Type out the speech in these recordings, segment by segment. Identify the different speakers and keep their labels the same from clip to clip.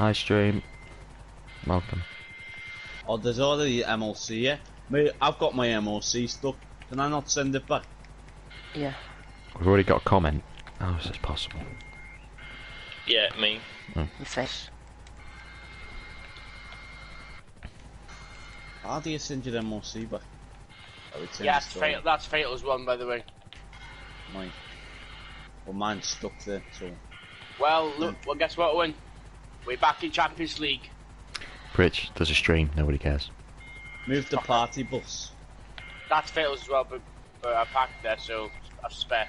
Speaker 1: Hi, stream. Welcome.
Speaker 2: Oh, there's already MLC, yeah? Mate, I've got my MLC stuck. Can I not send it back?
Speaker 3: Yeah.
Speaker 1: We've already got a comment. How is this possible?
Speaker 4: Yeah, me.
Speaker 1: Oh.
Speaker 3: You fish.
Speaker 2: How do you send your MLC back?
Speaker 5: Yeah, that's Fatal's one, by the way.
Speaker 2: Mine. Well, mine's stuck there, so...
Speaker 5: Well, look, well, guess what, Owen? We're back in Champions League.
Speaker 1: Pritch, there's a stream, nobody cares.
Speaker 2: Move the party bus.
Speaker 5: That's Fatal's as well, but I packed there, so that's spare.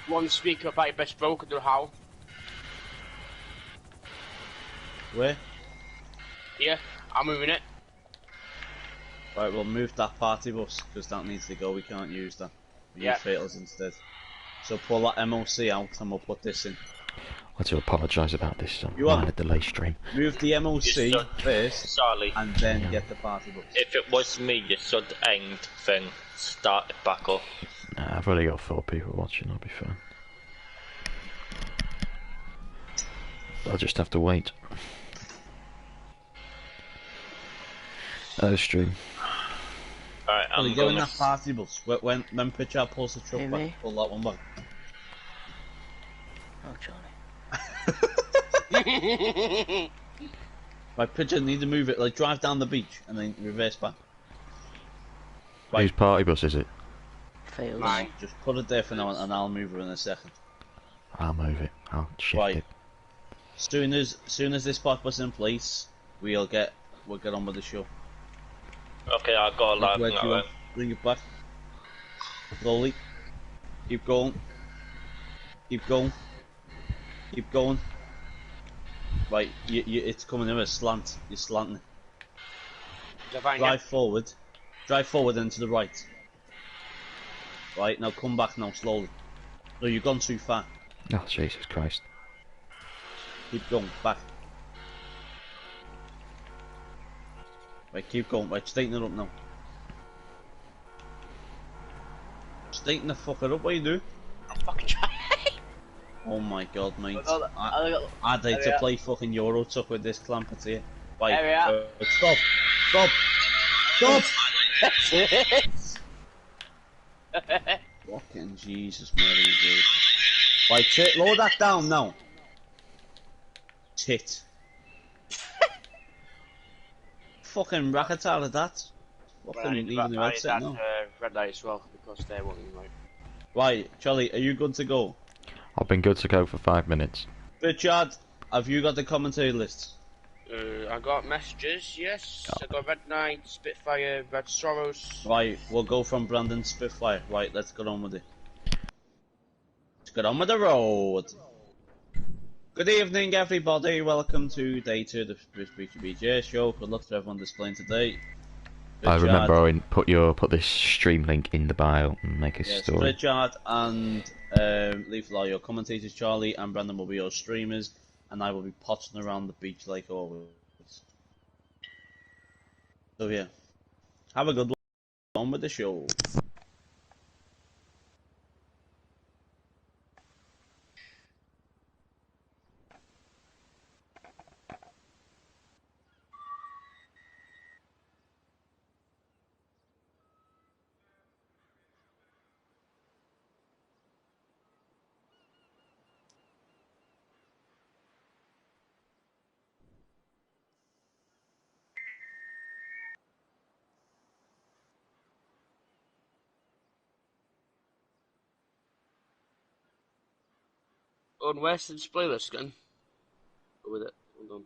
Speaker 5: One speaker about your best broke, or how?
Speaker 2: Where?
Speaker 5: Here, I'm moving it.
Speaker 2: Right, we'll move that party bus, because that needs to go, we can't use that. We use Fatals instead. So pull that MLC out and we'll put this in.
Speaker 1: I want to apologise about this
Speaker 2: You
Speaker 1: minor delay stream.
Speaker 2: Move the MLC first,
Speaker 4: Sorry.
Speaker 2: and then get the party bus.
Speaker 4: If it was me, you should end thing, start it back up.
Speaker 1: Nah, I've only got 4 people watching, I'll be fine. I'll just have to wait. Stream.
Speaker 4: Alright, I'm
Speaker 2: going
Speaker 4: going
Speaker 2: that party bus. When Pritchard pulls the truck back, pull that one back.
Speaker 3: Oh, Johnny.
Speaker 2: Right, Pritchard, need to move it, like drive down the beach and then reverse back. Right.
Speaker 1: Whose party bus is it?
Speaker 3: Fails.
Speaker 2: Mine. Just put it there for now and I'll move her in a second.
Speaker 1: I'll move it. I'll shift it.
Speaker 2: Soon as this park bus in place, we'll get on with the show.
Speaker 4: Okay, I'll go live now.
Speaker 2: Bring it back. Slowly. Keep going. Keep going. Keep going. Right, it's coming in a slant. You're slanting it. Drive forward. Drive forward and to the right. Right, now come back now, slowly. No, you've gone too far.
Speaker 1: Oh, Jesus Christ.
Speaker 2: Keep going, back. Right, keep going. Right, straighten it up now. Straighten the fucker up, what you do?
Speaker 5: I'm fucking trying.
Speaker 2: Oh my god, mate. I'd hate to play fucking Euro Truck with this clamp at here. Right, stop! Stop! Stop! Fucking Jesus, Mary. Right, lower that down now. Tit. Fucking racket out of that. Fucking leaving the headset now.
Speaker 5: Red light as well, because they won't right.
Speaker 2: Right, Charlie, are you good to go?
Speaker 1: I've been good to go for 5 minutes.
Speaker 2: Richard, have you got the commentary list?
Speaker 5: I got messages, yes. I got Red Knight, Spitfire, Red Sorrows.
Speaker 2: Right, we'll go from Brandon Spitfire. Right, let's get on with it. Let's get on with the road. Good evening, everybody. Welcome to day 2 of the Vespucci Airshow. Good luck to everyone displaying today.
Speaker 1: I remember Owen, put this stream link in the bio and make a story.
Speaker 2: Richard and Lethal are your commentators, Charlie and Brandon will be your streamers, and I will be potting around the beach like always. So yeah, have a good one. On with the show.
Speaker 5: On where's the display list again? Go with it, hold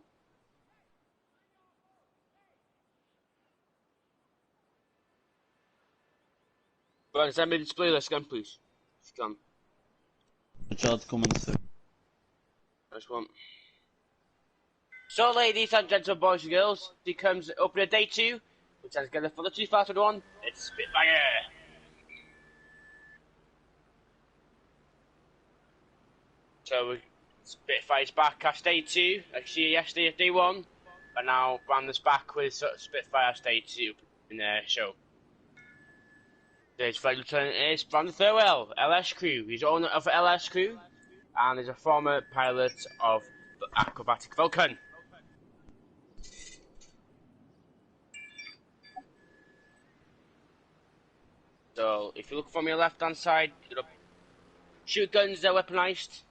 Speaker 5: on. Right, send me the display list again, please. If you can.
Speaker 2: Richard's coming through.
Speaker 5: Nice one. So, ladies and gentlemen, boys and girls, here comes opening day 2, which is together for the 2001. It's Spitfire! So, Spitfire's back as day 2, like see yesterday at day 1, but now Brandon's back with Spitfire as day 2 in the show. Today's flight lieutenant is Brandon Thurwell, LS Crew. He's owner of LS Crew, and is a former pilot of acrobatic Vulcan. So, if you look from your left-hand side, you've got shoot guns, they're weaponized.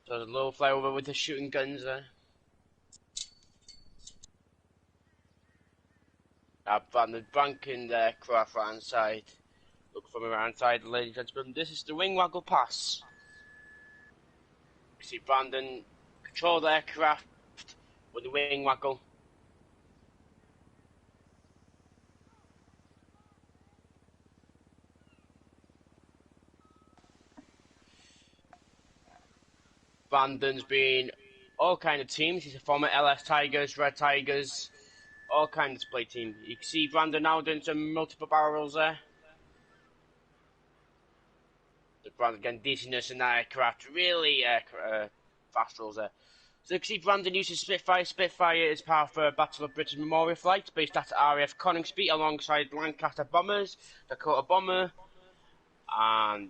Speaker 5: So there's a low flyover with the shooting guns there. And the banking there, craft right hand side. Look from your hand side, ladies and gentlemen. This is the wing waggle pass. You see Brandon control the aircraft with the wing waggle. Brandon's been all kind of teams. He's a former LS Tigers, Red Tigers, all kind of display team. You can see Brandon now doing some multiple barrels there. The Brandon getting decentness in that aircraft, really fast rolls there. So you can see Brandon uses Spitfire. Spitfire is part of Battle of Britain Memorial Flight, based at RAF Coningsby alongside Lancaster Bombers, Dakota Bomber, and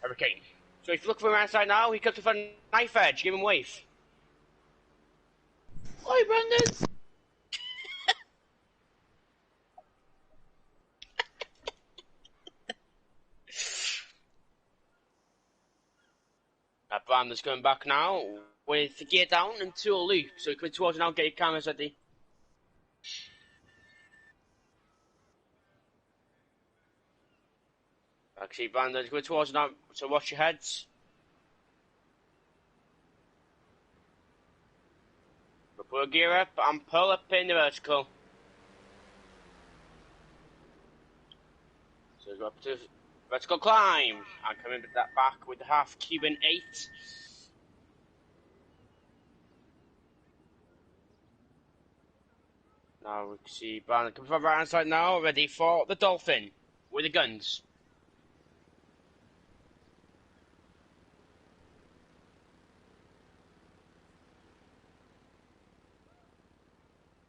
Speaker 5: Hurricane. So if you look from around side now, he comes with a knife edge, give him a wave. Oi, Brandon! Brandon's going back now with the gear down and to a loop. So you're coming towards you now, get your cameras ready. Actually, Brandon's going towards you now, so watch your heads. Put a gear up and pull up in the vertical. So go up to vertical climb and come in with that back with the half Cuban 8. Now we can see Brandon coming from right hand side now, ready for the Dolphin with the guns.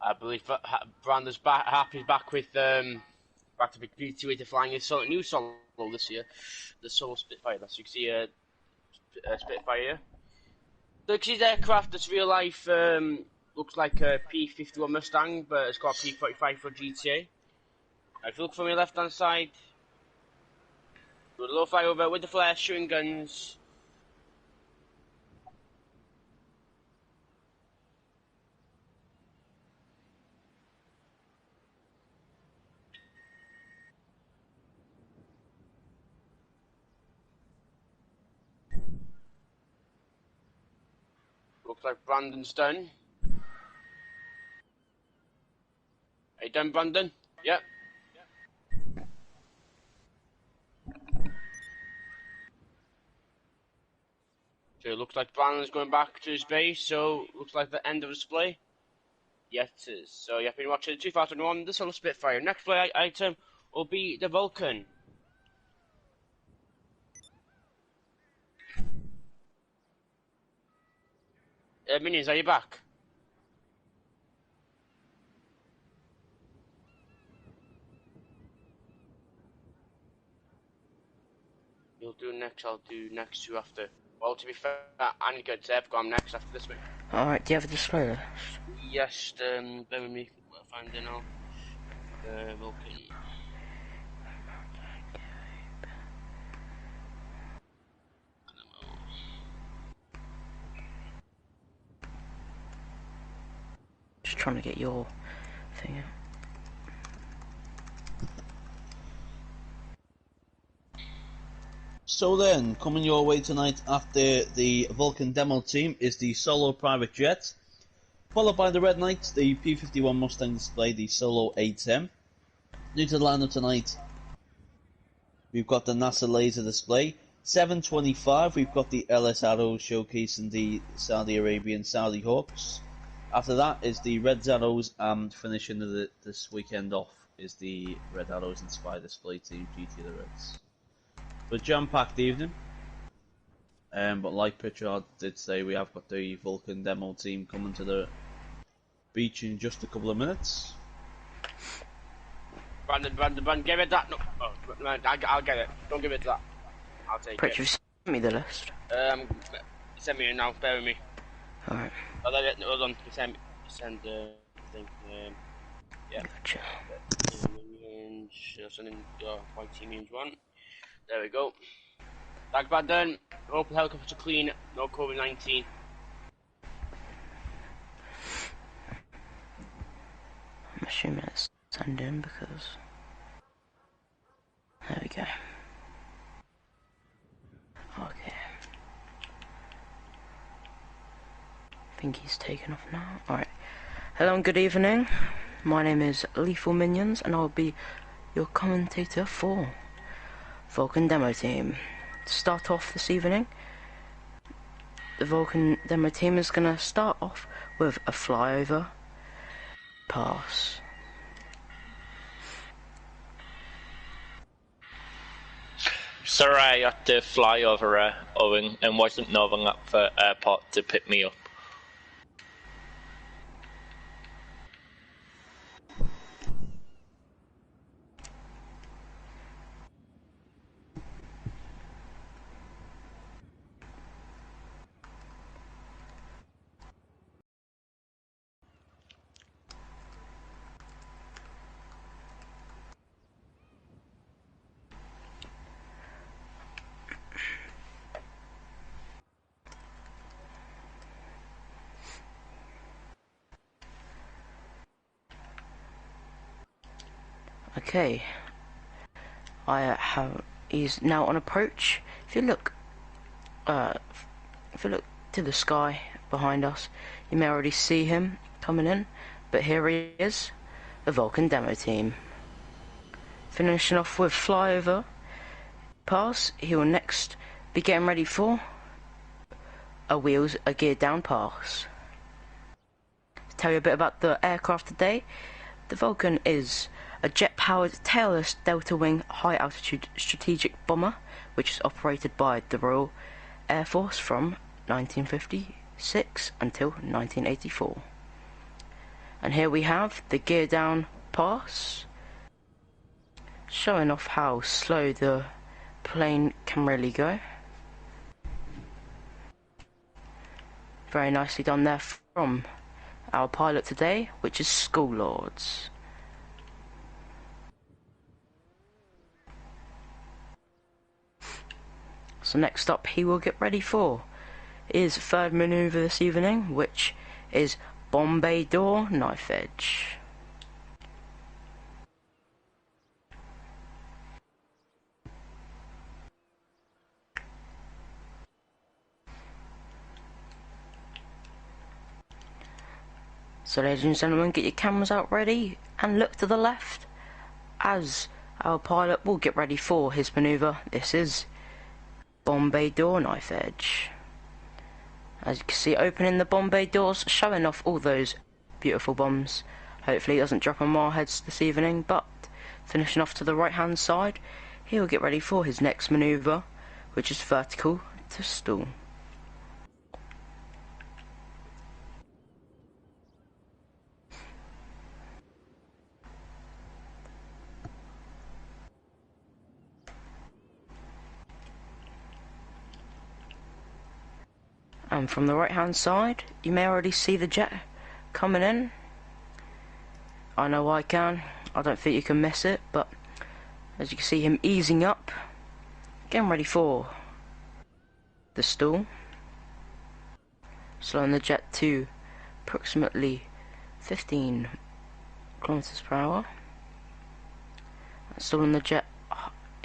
Speaker 5: I believe Brandon's happy back with back to Big Beauty with the flying his new solo this year, the Solo Spitfire. That's you can see a Spitfire here. So you can see the aircraft that's real life looks like a P-51 Mustang, but it's got a P-45 for GTA. Now if you look from your left hand side, do a low flyover with the flares, shooting guns. Looks like Brandon's done. Are you done, Brandon? Yep. So it looks like Brandon's going back to his base, so looks like the end of the display. Yes, it is. So you've been watching 2001, the Solo Spitfire. Next play item will be the Vulcan. Minions, are you back? You'll do next, I'll do next two after. Well, to be fair, I'm good, so I've gone next after this one.
Speaker 3: Alright, do you have a display list?
Speaker 5: Yes, bear with me, I'll find it now. Vulcan.
Speaker 3: Just trying to get your thing out.
Speaker 2: So then, coming your way tonight after the Vulcan demo team is the Solo Private Jet, followed by the Red Knight, the P-51 Mustang display, the Solo A10. New to the lineup tonight, we've got the NASA Laser display. 7:25, we've got the LS Arrows showcasing the Saudi Arabian Saudi Hawks. After that is the Red Arrows, and finishing this weekend off is the Red Arrows Inspired display team, GT the Reds. So jam-packed evening, but like Pritchard did say, we have got the Vulcan demo team coming to the beach in just a couple of minutes.
Speaker 5: Brandon, give it that. No, oh, I'll get it. Don't give it that. I'll take
Speaker 3: Pritch,
Speaker 5: it.
Speaker 3: you've sent me the list.
Speaker 5: Send me it now. Bear with me.
Speaker 3: Alright,
Speaker 5: Hold on. Send thing. Yeah.
Speaker 3: gotcha.
Speaker 5: Minions. Sending white team minions one. There we go. Bag bad done. Open helicopter clean. No COVID-19.
Speaker 3: I'm assuming it's send in because... There we go. Okay. I think he's taken off now. Alright. Hello and good evening. My name is Lethal Minions and I'll be your commentator for Vulcan Demo Team. To start off this evening, the Vulcan Demo Team is going to start off with a flyover pass.
Speaker 4: Sorry, I had to fly over Owen and wasn't Northern up for airport to pick me up.
Speaker 3: Okay, he's now on approach. If you look to the sky behind us, you may already see him coming in, but here he is, the Vulcan Demo Team. Finishing off with flyover pass, he will next be getting ready for a gear down pass. To tell you a bit about the aircraft today, the Vulcan is a jet-powered tailless delta-wing high-altitude strategic bomber, which is operated by the Royal Air Force from 1956 until 1984. And here we have the gear down pass, showing off how slow the plane can really go. Very nicely done there from our pilot today, which is School Lords. So next up he will get ready for his third manoeuvre this evening, which is Bombay Door Knife Edge. So ladies and gentlemen, get your cameras out ready and look to the left as our pilot will get ready for his manoeuvre. This is Bombay Door Knife Edge. As you can see, opening the Bombay doors, showing off all those beautiful bombs. Hopefully he doesn't drop on our heads this evening, but finishing off to the right hand side, he will get ready for his next manoeuvre, which is vertical to stall. And from the right hand side, you may already see the jet coming in. I know I can. I don't think you can miss it, but as you can see him easing up, getting ready for the stall. Slowing the jet to approximately 15 kilometers per hour. Stalling the jet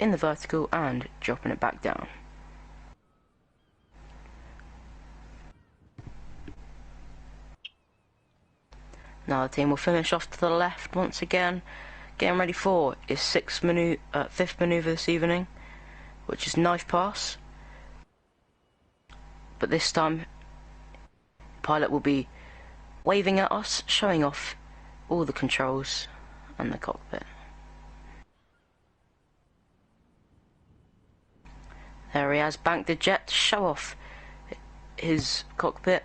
Speaker 3: in the vertical and dropping it back down. Now the team will finish off to the left once again, getting ready for his fifth manoeuvre this evening, which is knife pass. But this time, the pilot will be waving at us, showing off all the controls and the cockpit. There he has banked the jet to show off his cockpit.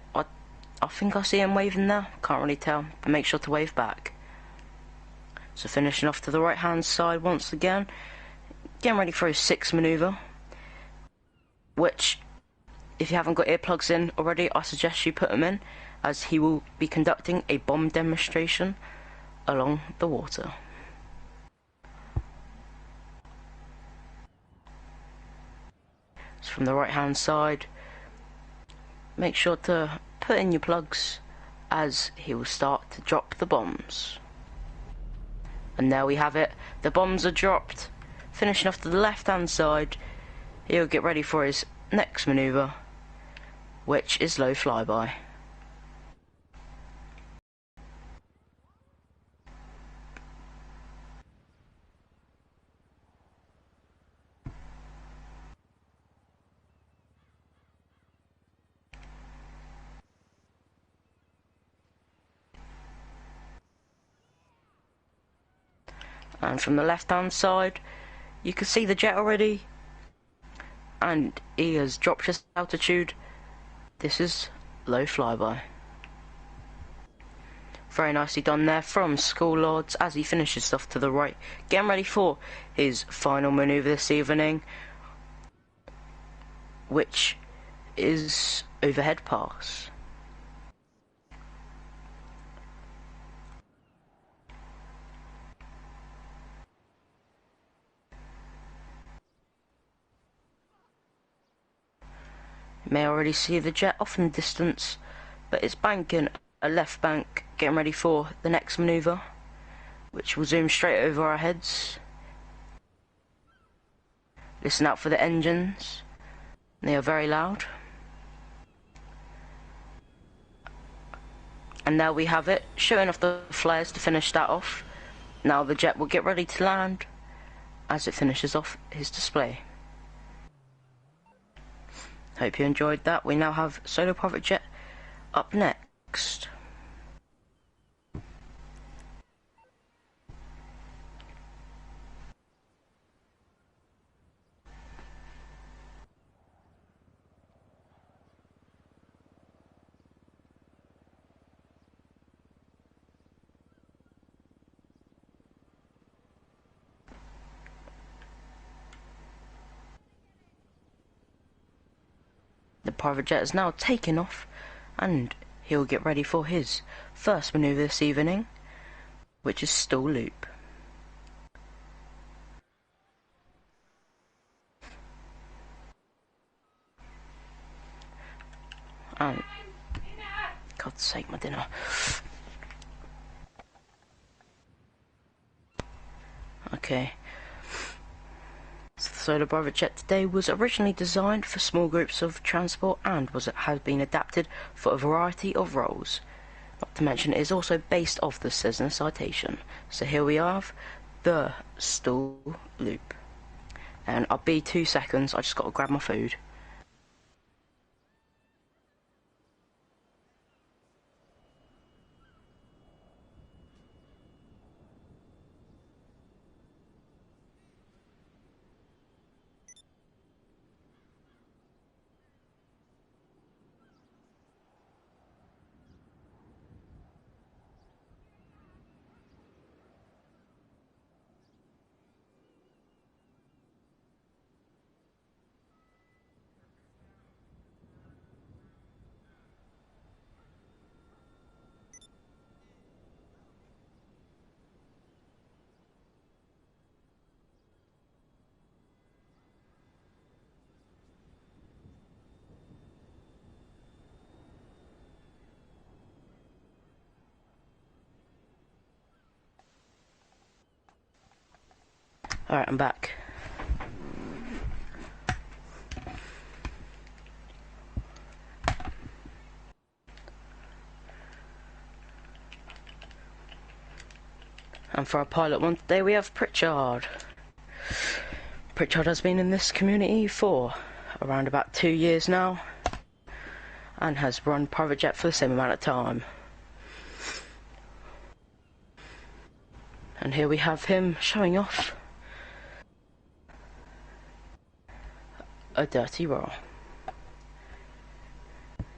Speaker 3: I think I see him waving there, can't really tell, but make sure to wave back. So finishing off to the right hand side once again, getting ready for his sixth manoeuvre. which, if you haven't got earplugs in already, I suggest you put them in, as he will be conducting a bomb demonstration along the water. So from the right hand side, make sure to put in your plugs as he will start to drop the bombs. And there we have it, the bombs are dropped. Finishing off to the left hand side, he'll get ready for his next manoeuvre, which is low flyby. And from the left hand side, you can see the jet already, and he has dropped his altitude. This is low flyby. Very nicely done there from School Lords as he finishes off to the right, getting ready for his final manoeuvre this evening, which is overhead pass. You may already see the jet off in the distance, but it's banking a left bank, getting ready for the next manoeuvre, which will zoom straight over our heads. Listen out for the engines, they are very loud. And there we have it, showing off the flares to finish that off. Now the jet will get ready to land as it finishes off his display. Hope you enjoyed that. We now have Solo Private Jet up next. The private jet is now taking off, and he'll get ready for his first manoeuvre this evening, which is stall loop. And God's sake, my dinner. Okay. So the Solar Private Jet today was originally designed for small groups of transport and has been adapted for a variety of roles. Not to mention it is also based off the Cessna Citation. So here we have the stall loop. And I'll be 2 seconds, I just got to grab my food. Alright, I'm back. And for our pilot one today we have Pritchard. Pritchard has been in this community for around about 2 years now, and has run private jet for the same amount of time. And here we have him showing off a dirty roll.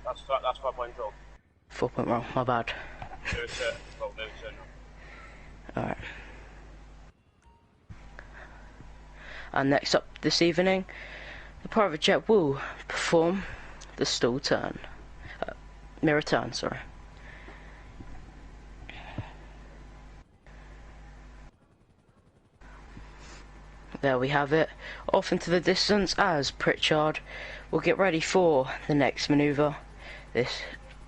Speaker 5: That's 4.0.
Speaker 3: 4-point roll, my bad. Alright. And next up this evening, the private jet will perform the stall turn. Mirror turn, sorry. There we have it, off into the distance as Pritchard will get ready for the next manoeuvre,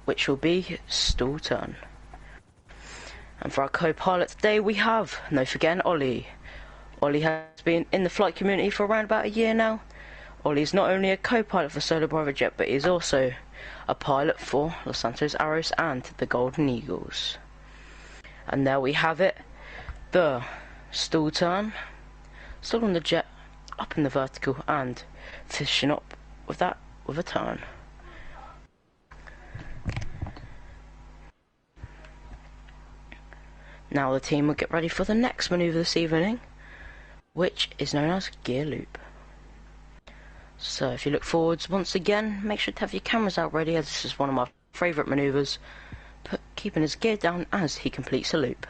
Speaker 3: which will be stall turn. And for our co-pilot today we have, no forgetting, Ollie. Ollie has been in the flight community for around about a year now. Ollie is not only a co-pilot for Solo Private Jet, but he is also a pilot for Los Santos Arrows and the Golden Eagles. And there we have it, the stall turn. Stalling the jet up in the vertical and finishing up with that with a turn. Now the team will get ready for the next manoeuvre this evening, which is known as gear loop. So if you look forwards once again, make sure to have your cameras out ready, as this is one of my favourite manoeuvres, keeping his gear down as he completes a loop.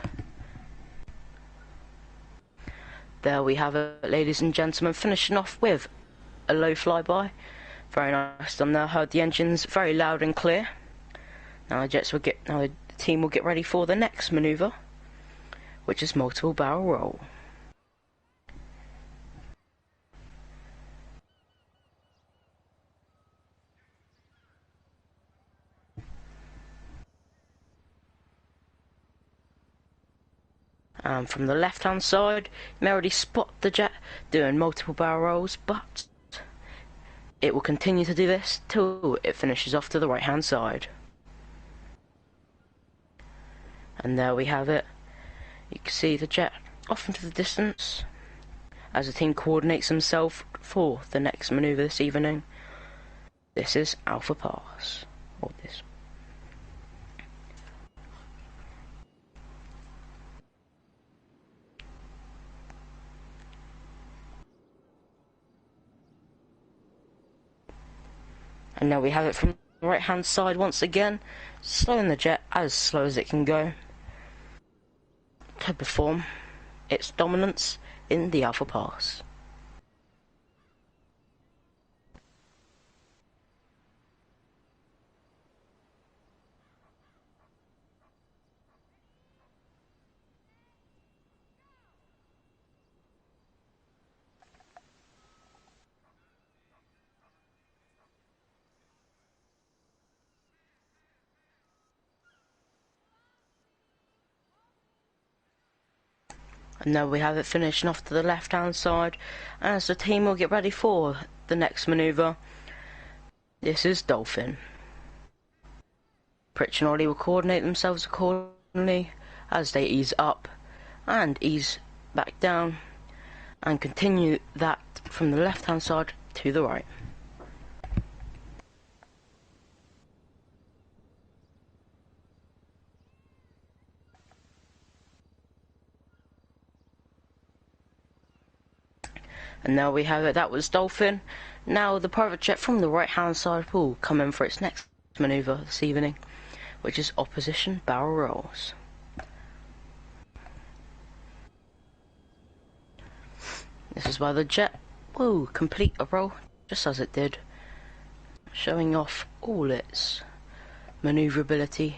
Speaker 3: There we have it, ladies and gentlemen, finishing off with a low flyby. Very nice done there. Heard the engines very loud and clear. Now the team will get ready for the next manoeuvre, which is multiple barrel roll. From the left hand side, you may already spot the jet doing multiple barrel rolls, but it will continue to do this till it finishes off to the right hand side. And there we have it. You can see the jet off into the distance as the team coordinates themselves for the next manoeuvre this evening. This is Alpha Pass, or this. And now we have it from the right hand side once again, slowing the jet as slow as it can go to perform its dominance in the Alpha Pass. And now we have it finishing off to the left hand side as the team will get ready for the next manoeuvre. This is Dolphin. Pritch and Ollie will coordinate themselves accordingly as they ease up and ease back down and continue that from the left hand side to the right. And now we have it, that was Dolphin. Now the private jet from the right hand side will come in for its next manoeuvre this evening, which is opposition barrel rolls. This is where the jet will complete a roll just as it did, showing off all its manoeuvrability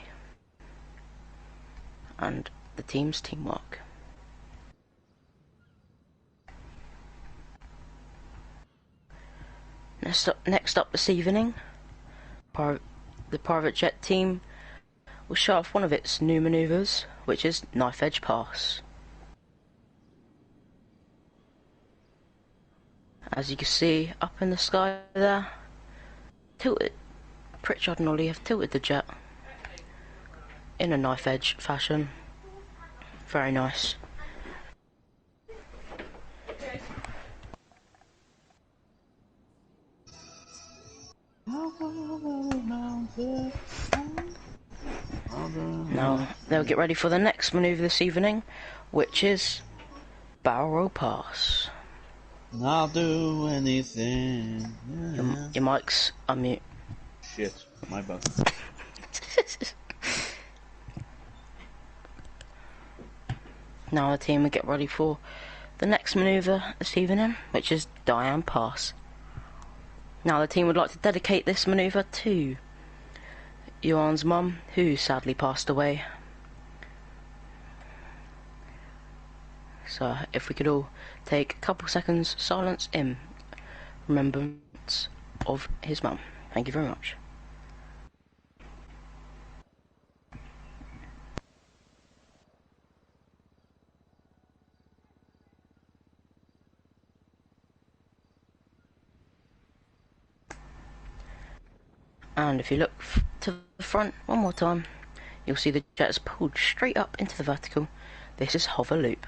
Speaker 3: and the team's teamwork. Next up this evening, the private jet team will show off one of its new manoeuvres, which is Knife Edge Pass. As you can see up in the sky there, Pritchard and Ollie have tilted the jet in a knife edge fashion. Very nice. Now they'll get ready for the next manoeuvre this evening, which is Barrel Roll Pass.
Speaker 2: I'll do anything.
Speaker 3: Your mic's unmute.
Speaker 2: Shit, my bad.
Speaker 3: Now the team will get ready for the next manoeuvre this evening, which is Diane Pass. Now the team would like to dedicate this manoeuvre to Johan's mum, who sadly passed away. So if we could all take a couple seconds silence in remembrance of his mum. Thank you very much. And if you look to the front one more time, you'll see the jet is pulled straight up into the vertical. This is hover loop.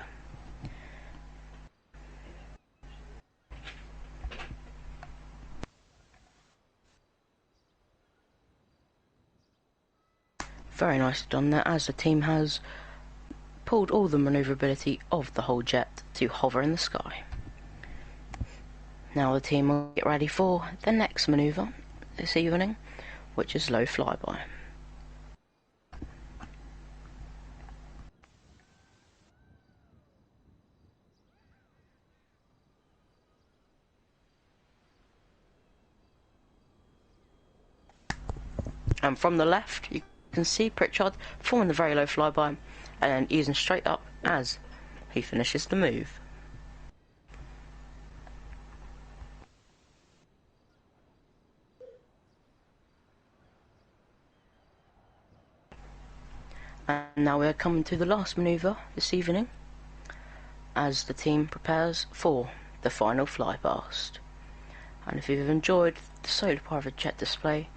Speaker 3: Very nicely done there, as the team has pulled all the manoeuvrability of the whole jet to hover in the sky. Now the team will get ready for the next manoeuvre this evening, which is low flyby. And from the left, you can see Pritchard performing the very low flyby and then easing straight up as he finishes the move. And now we are coming to the last manoeuvre this evening, as the team prepares for the final fly past. And if you've enjoyed the Solo Private Jet display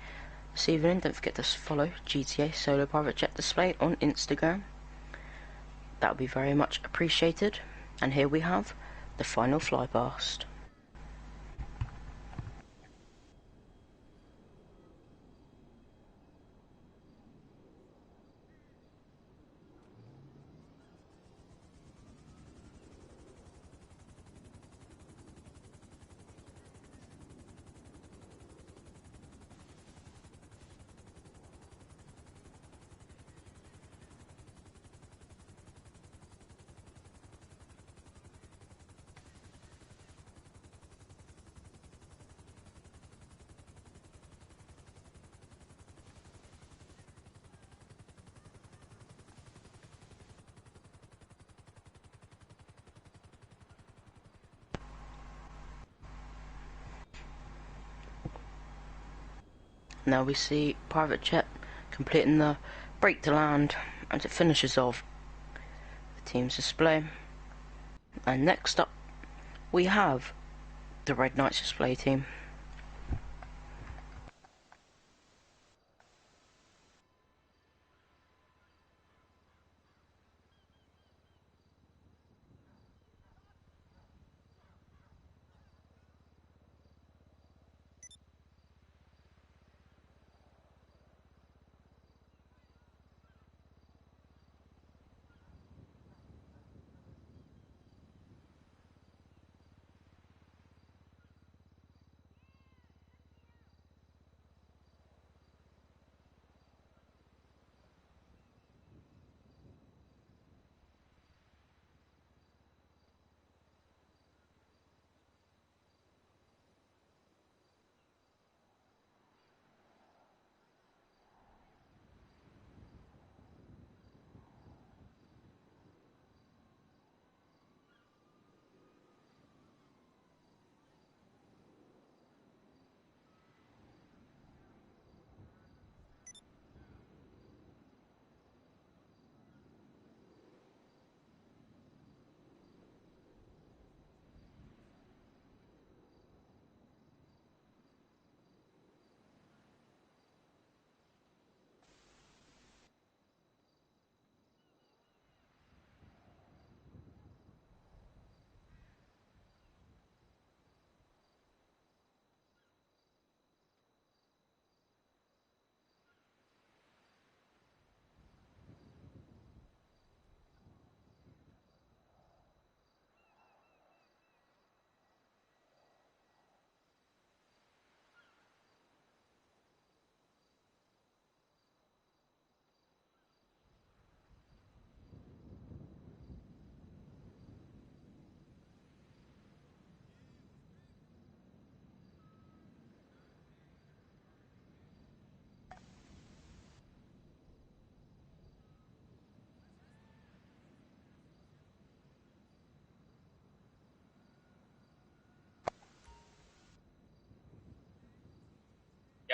Speaker 3: this evening, don't forget to follow GTA Solo Private Jet display on Instagram. That would be very much appreciated. And here we have the final fly past. Now we see Private Jet completing the brake to land as it finishes off the team's display. And next up we have the Red Knights display team.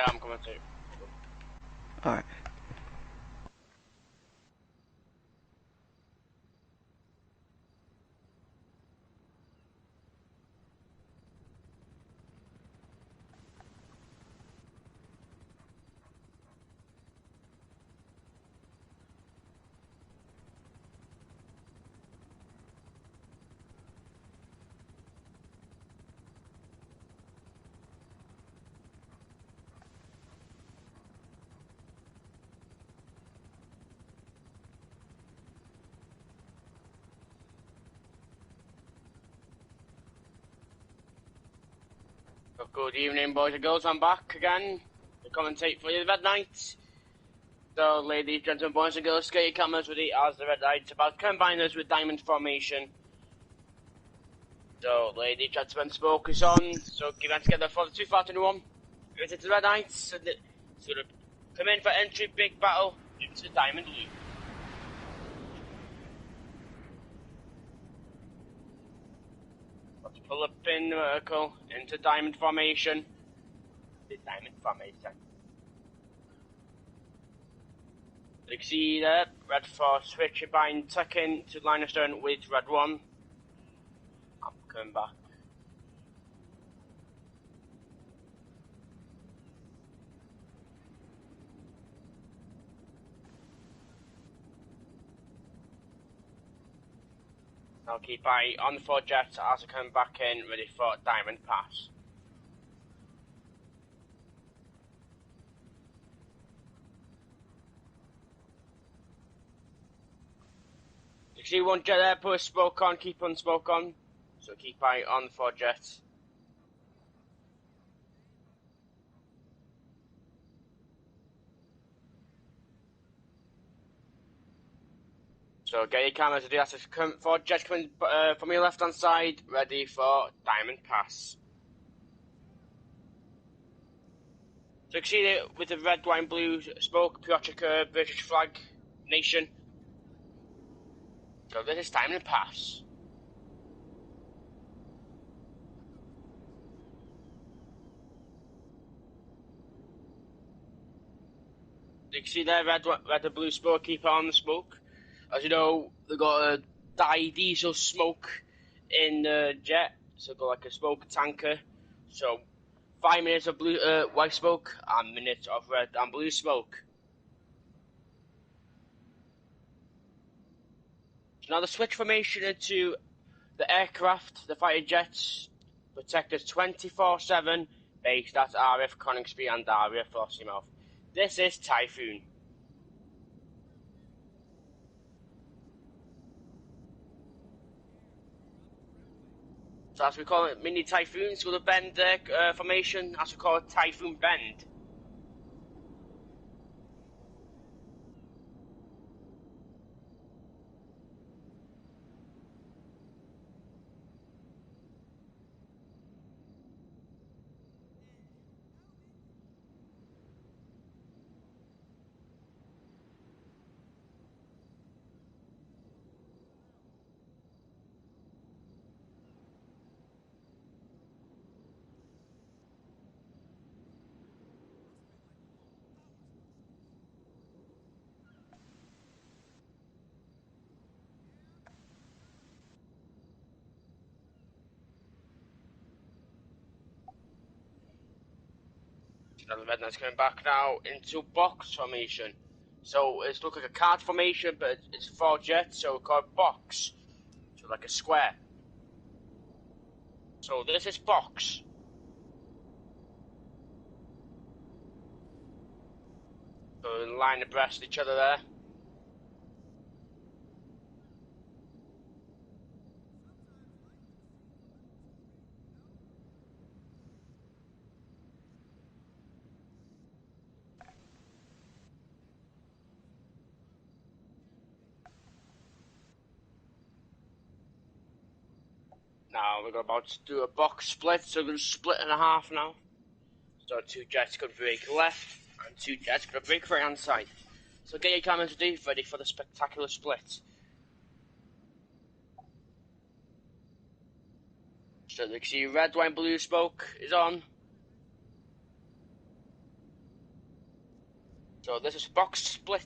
Speaker 5: Yeah, I'm coming too.
Speaker 3: Alright.
Speaker 5: So good evening, boys and girls. I'm back again to commentate for you the Red Knights. So, ladies, gentlemen, boys and girls, get your cameras ready as the Red Knights about to combine us with diamond formation. So, ladies, gentlemen, smoke is on. So, give hands together for the 2021. It's the Red Knights. So, to come in for entry, big battle into Diamond League. Let's pull up in vertical into diamond formation. The diamond formation. You can see there, red 4 switch bind tuck in to line of stern with red 1. I'm coming back. Now keep eye on the 4 jets as I come back in, ready for diamond pass. You see one jet there, put a smoke on, keep on smoke on. So keep eye on the 4 jets. So get your cameras ready as the 4 jets coming from your left hand side, ready for diamond pass. So you can see it with the red, white and blue smoke, Piotrka, British flag, nation. So this is diamond pass. You can see there, red and blue smoke, keep on the smoke. As you know, they've got a diesel smoke in the jet, so got like a smoke tanker. So 5 minutes of blue, white smoke and minutes of red and blue smoke. So now the switch formation into the aircraft, the fighter jets, protectors 24/7, based at RF Coningsby and RF Lossiemouth. This is Typhoon. So as we call it, mini typhoons with a bend formation, as we call it, Typhoon Bend. So the red knight's coming back now into box formation. So it's look like a card formation, but it's 4 jets, so we call it box. So like a square. So this is box. So in line abreast each other there. Now we're about to do a box split, so we're going to split in half now. So 2 jets going to break left, and 2 jets going to break right hand side. So get your cameras ready for the spectacular split. So you can see red, white, blue smoke is on. So this is box split.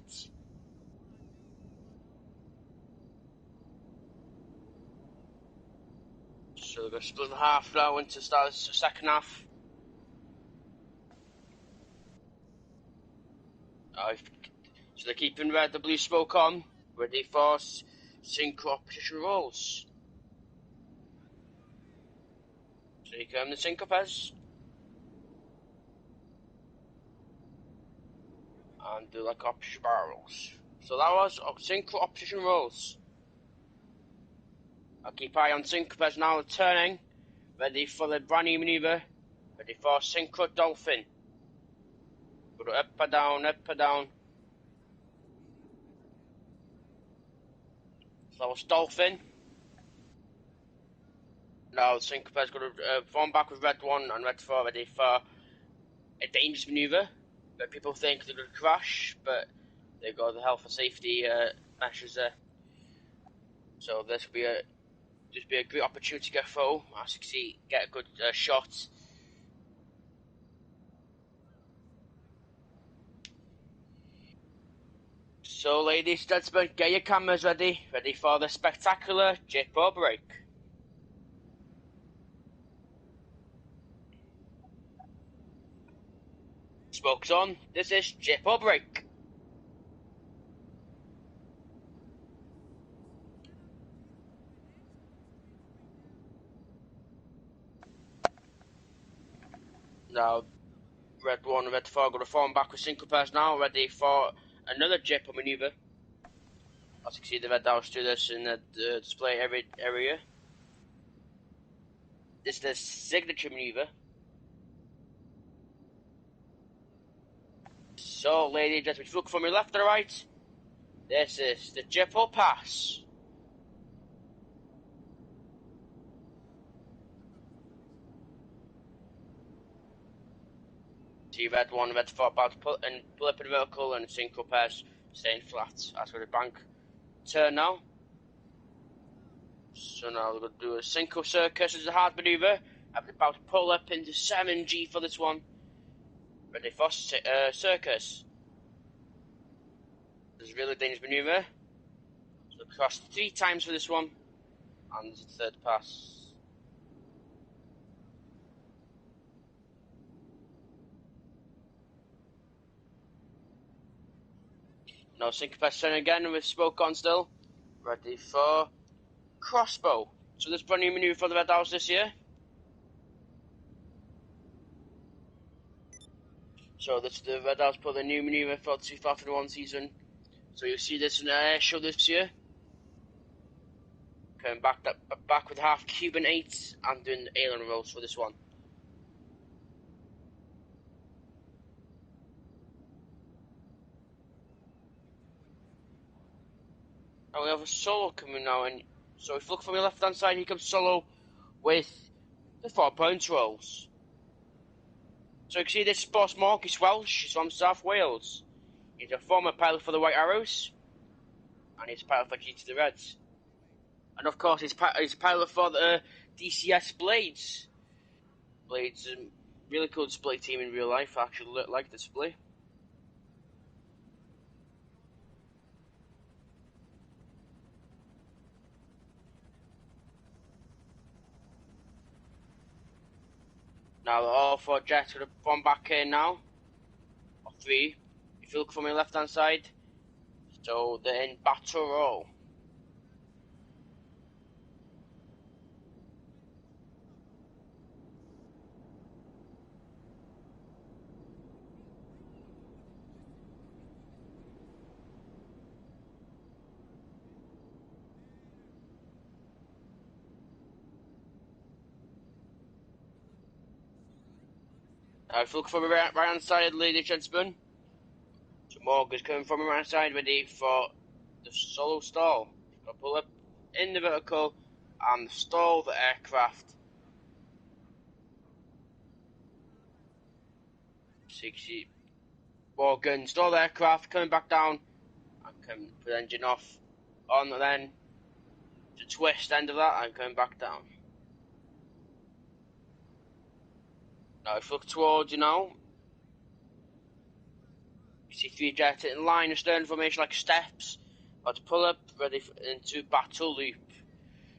Speaker 5: So we're going to split the half now into start the second half. So they're keeping red, the blue smoke on, ready for synchro position rolls. So here come the synchro pairs. And do like opposition barrels. So that was synchro opposition rolls. I'll keep eye on synchro pairs now turning, ready for the brand new maneuver, ready for synchro dolphin. Go up and down, up and down. So that was dolphin. Now the synchro pair's going to form back with red 1 and red 4, ready for a dangerous maneuver. But people think they're going to crash, but they've got the health and safety measures there. So this will be a great opportunity to get through. As you can see, get a good shot. So ladies and gentlemen, get your cameras ready for the spectacular Jippo break. Smokes on, this is Jippo break. Now, red 1 and red 4 going to form back with synchro pairs now, ready for another Jippo maneuver. As you can see, the red house do this in the display area. This is the signature maneuver. So, ladies and gentlemen, if you look from your left to the right, this is the Jippo pass. See red 1, red 4 about to pull up in the vertical and synchro pairs staying flat. That's where the bank turn now. So now we're going to do a synchro circus as a hard maneuver. I'm about to pull up into 7G for this one. Ready for circus. This is a really dangerous maneuver. So cross 3 times for this one. And there's a third pass. Now synchro pass turn again with smoke on still. Ready for crossbow. So this brand new maneuver for the Red House this year. So this is the Red House put the new maneuver for the 2001 season. So you'll see this in the Airshow this year. Coming back with half Cuban 8 and doing the aileron rolls for this one. And we have a solo coming now, and so if you look from your left hand side, he comes solo with the 4 points rolls. So you can see this is Boss Marcus Welsh, he's from South Wales. He's a former pilot for the White Arrows, and he's a pilot for GT the Reds. And of course, he's a pilot for the DCS Blades. Blades is a really cool display team in real life. I actually like the display. Now all 4 jets are going to form back in now. Or 3, if you look from your left hand side. So they're in battle roll. If you look from the right hand side, ladies and gentlemen. So Morgan's coming from the right hand side, ready for the solo stall. I'll pull up in the vertical and stall the aircraft. 60. Morgan, stall the aircraft, coming back down, and can put the engine off. On and then to twist end of that and coming back down. Now if you look towards you now, see 3 jets in line, astern formation like steps. About to pull up, ready into battle loop.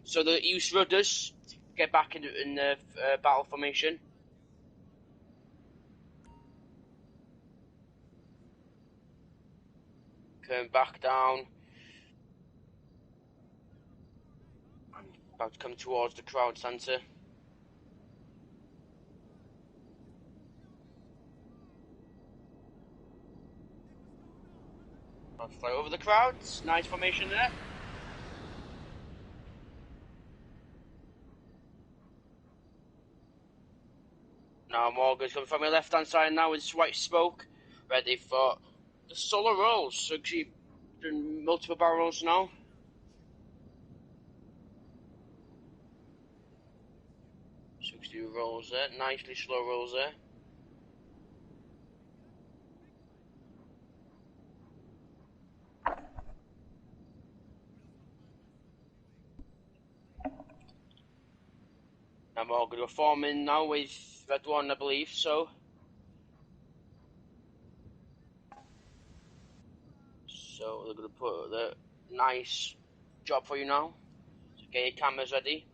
Speaker 5: So they use rudders to get back in the battle formation. Coming back down. And about to come towards the crowd centre. About to fly over the crowds. Nice formation there. Now Morgan's coming from the left hand side now with white smoke. Ready for the solo rolls. So she's doing multiple barrel rolls now. Rolls there, nicely slow rolls there. Now Morgan, we're forming now with red one, I believe, so. So they're going to put the nice job for you now. So get your cameras ready.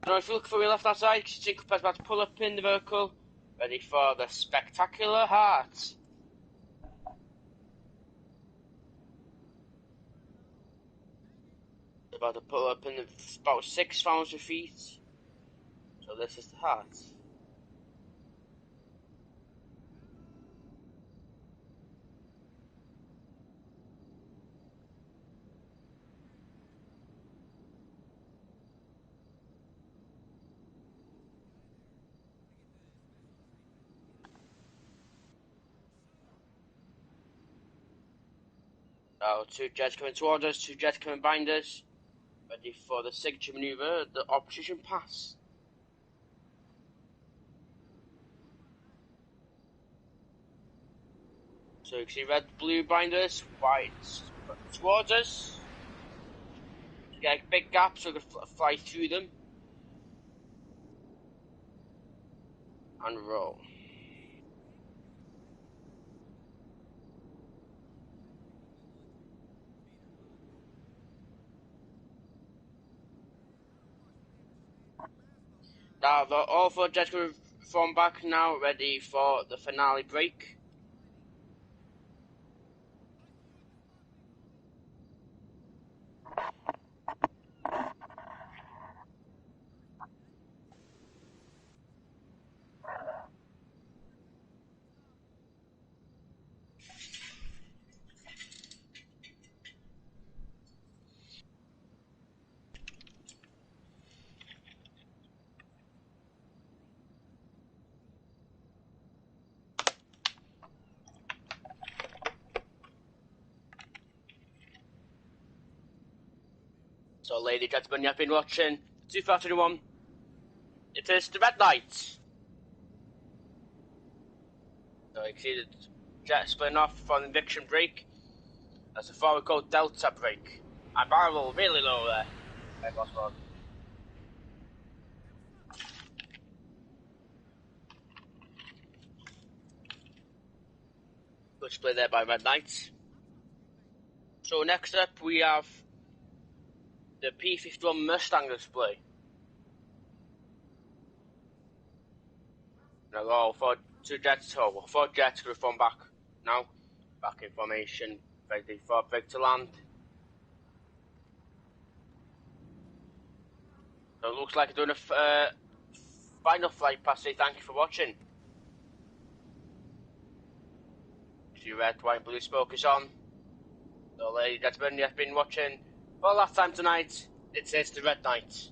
Speaker 5: Now if you look for your left hand side, you can about to pull up in the vehicle. Ready for the spectacular heart. About to pull up in about 6,000 feet. So this is the heart. Now 2 jets coming towards us, 2 jets coming behind us. Ready for the signature maneuver, the opposition pass. So you can see red, blue behind us, white towards us. You get a big gap so we can fly through them. And roll. Now all 4 jets going to form back now, ready for the finale break. So, ladies and gentlemen, you've been watching 2021. It is the Red Knight. So, you can see the jet splitting off from the eviction break. That's a forward called Delta break. And barrel really low there. Okay, boss mode. Good split there by Red Knight. So, next up we have the P-51 Mustang display. Now all 4 jets going to form back now. Back in formation, ready for break to land. So it looks like I'm doing a final flight past. Say thank you for watching. See red, white, blue smoke is on. So ladies and gentlemen, you've been watching for the last time tonight. It says the Red Knight.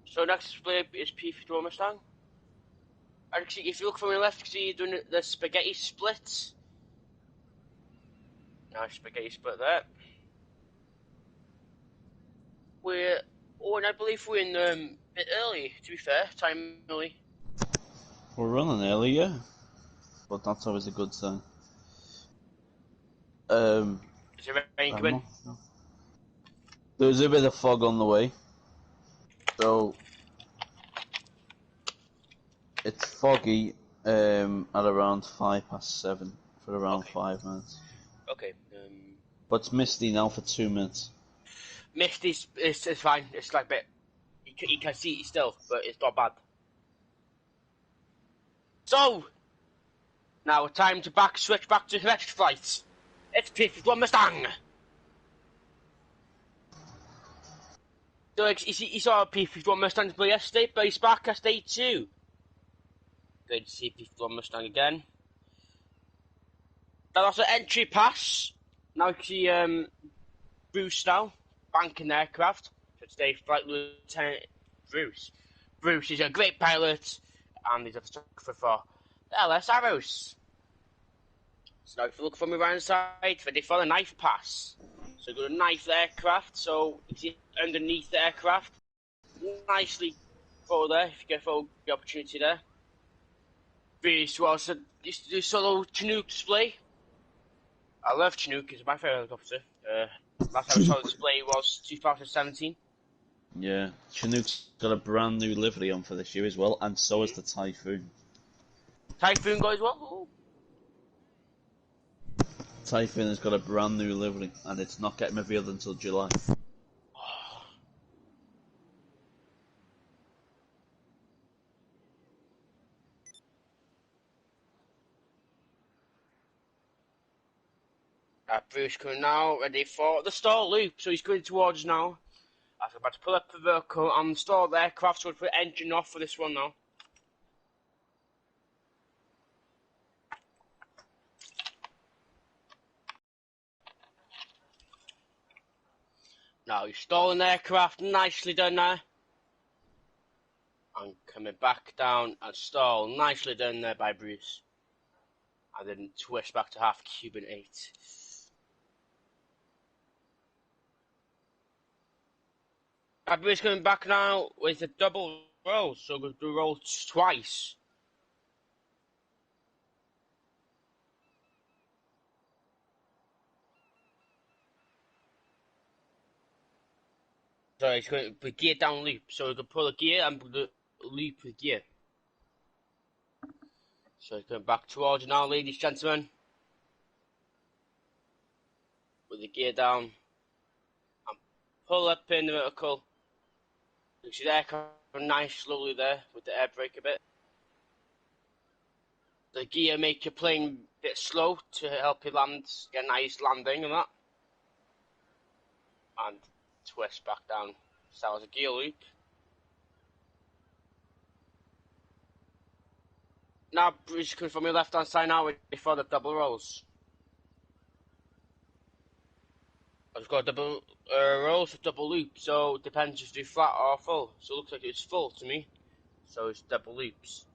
Speaker 5: So next display is P-51 Mustang. And if you look from your left, you can see you're doing the spaghetti split. Nice spaghetti split there. And I believe we're in a bit early, to be fair, time early.
Speaker 2: We're running early, yeah. But that's always a good sign.
Speaker 5: Is it rain coming?
Speaker 2: There's a bit of fog on the way. So it's foggy at around 7:05 for around 5 minutes.
Speaker 5: Okay.
Speaker 2: But it's misty now for 2 minutes.
Speaker 5: Mist is fine. It's like a bit. You can see it still, but it's not bad. So now time to switch back to electric flights. It's P-51 Mustang. So you saw a P-51 Mustang play yesterday, but he's back yesterday too. Good to see P-51 Mustang again. Now that's an entry pass. Now you can see Bruce now, banking aircraft. So today, Flight Lieutenant Bruce. Bruce is a great pilot, and he's a photographer for the LS Arrows. So now if you look from the right side, ready for the knife pass. So you've got a knife aircraft, so you see underneath the aircraft. Nicely photo there, if you get the opportunity there. Bruce was used to do solo Chinook display. I love Chinook, it's my favourite helicopter. Last time I saw the display was 2017.
Speaker 2: Yeah, Chinook's got a brand new livery on for this year as well, and so has the Typhoon.
Speaker 5: Typhoon got as well? Ooh.
Speaker 2: Typhoon has got a brand new livery, and it's not getting revealed until July.
Speaker 5: Bruce coming now, ready for the stall loop. So he's going towards now. I'm about to pull up the vehicle and stall the aircraft, so we'll put the engine off for this one now. Now he's stalling the aircraft, nicely done there. And coming back down and stall, nicely done there by Bruce. And then twist back to half Cuban 8. Bruce coming back now with a double roll, so we'll do roll twice. So it's going to be gear down loop, so we can pull a gear and loop the gear. So he's going back towards you now, ladies and gentlemen. With the gear down. And pull up in the vertical. You see the aircraft nice slowly there with the air brake a bit. The gear make your plane a bit slow to help you land, get a nice landing and that. And twist back down. So that was a gear loop. Now Bruce coming from your left hand side now before the double rolls. I've got double rolls, double loop, so it depends if you do flat or full. So it looks like it's full to me, so it's double loops.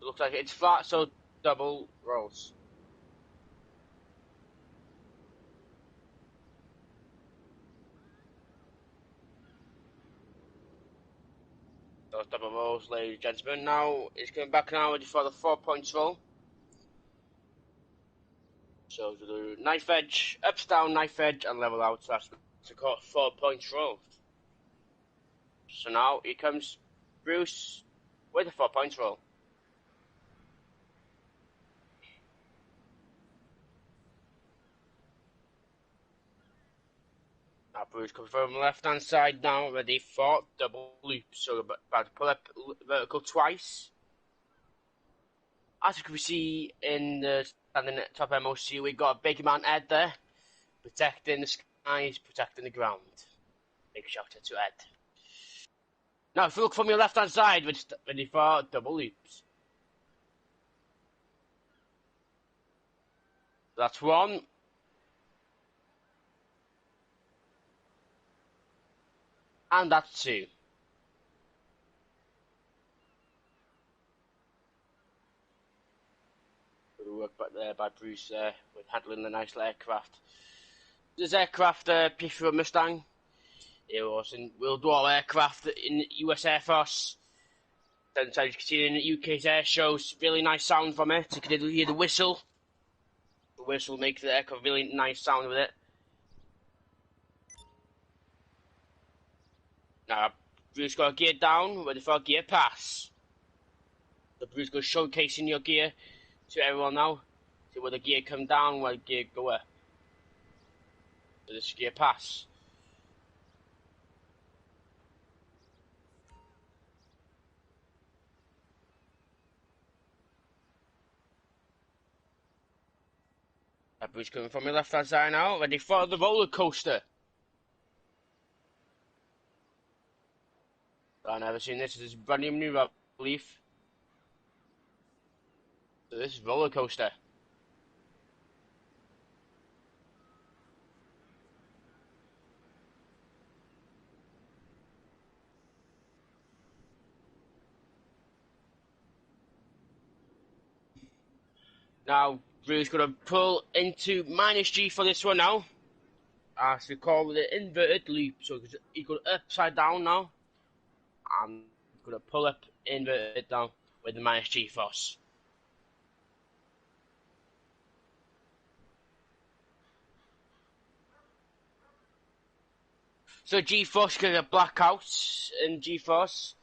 Speaker 5: It looks like it's flat, so double rolls. Those double rolls, ladies and gentlemen. Now it's going back now ready for the 4 points roll. So the knife edge, ups, down, knife edge, and level out. So that's to call 4 points roll. So now here comes Bruce with the 4 points roll. Now Bruce comes from the left hand side now, ready for double loop. So we're about to pull up vertical twice. As you can see in the standing at top MOC, we got a big man Ed there, protecting the skies, protecting the ground. Big shout out to Ed. Now if you look from your left hand side, we're ready for double loops. That's one. And that's two. work there by Bruce with handling the nice aircraft. This aircraft, P-4 Mustang, it was in World War aircraft in the US Air Force. Then as you can see in the UK's Airshow, really nice sound from it. You can hear the whistle. The whistle makes the aircraft really nice sound with it. Now, Bruce got a gear down, ready for a gear pass. So Bruce goes showcasing your gear to everyone now. See where the gear come down, where the gear go up. So this is gear pass. Bruce coming from your left hand side now, ready for the roller coaster. I've never seen this. This is brand new maneuver, I believe. So this is roller coaster. Now, Bruce's going to pull into minus G for this one now. As we call it the inverted loop. So he's going upside down now. I'm going to pull up inverted down with the minus G force. So G-force can get blackouts in G-force.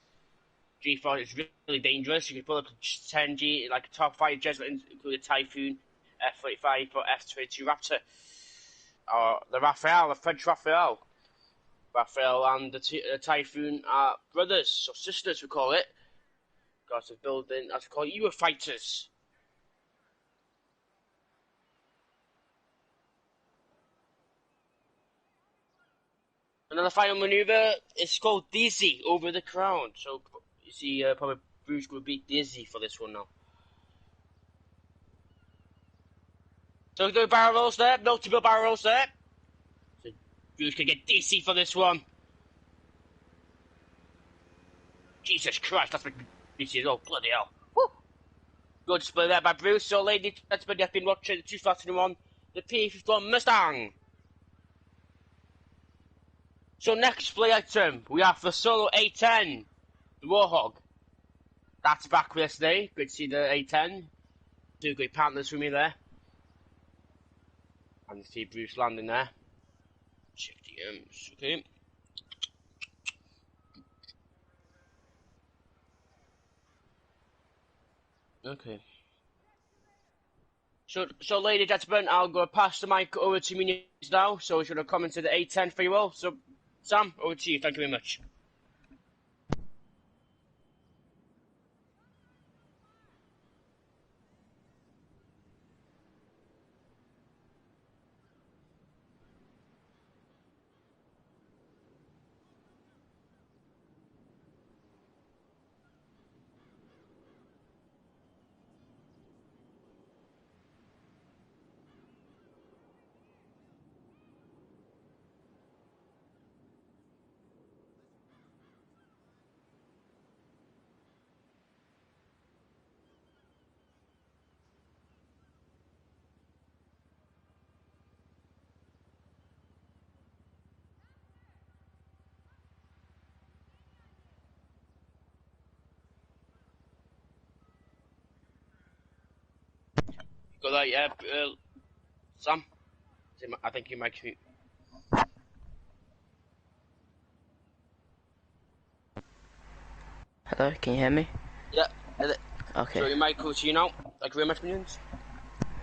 Speaker 5: G-force is really dangerous. You can pull up to 10 G, like a top 5 jet, including Typhoon, F-35 or F-22 Raptor. Or the Raphael, the French Raphael. Raphael and the Typhoon are brothers, or sisters we call it. Because they're building, as we call it, Eurofighters. Another final maneuver is called Dizzy over the crown. So you see, probably Bruce will beat Dizzy for this one now. So we do barrel rolls there, multiple barrel rolls there. So Bruce can get Dizzy for this one. Jesus Christ, that's what Dizzy is. Oh, bloody hell. Woo! Good display there by Bruce. So, ladies and gentlemen, you've been watching the 2001, the P-51 Mustang. So next display item, we have the Solo A10, the Warhog. That's back with us today. Good to see the A10. Two great partners with me there. And you see Bruce landing there. Check the M's, okay. Okay. So ladies and gentlemen, I'll go pass the mic over to me now. So we're going to come into the A10 for you all. So Sam, over to you. Thank you very much. Got that, yeah, Sam? I think you might mute.
Speaker 3: Hello, can you hear me?
Speaker 5: Yeah,
Speaker 3: Okay.
Speaker 5: so your mic goes to you now. Thank you very much, minions.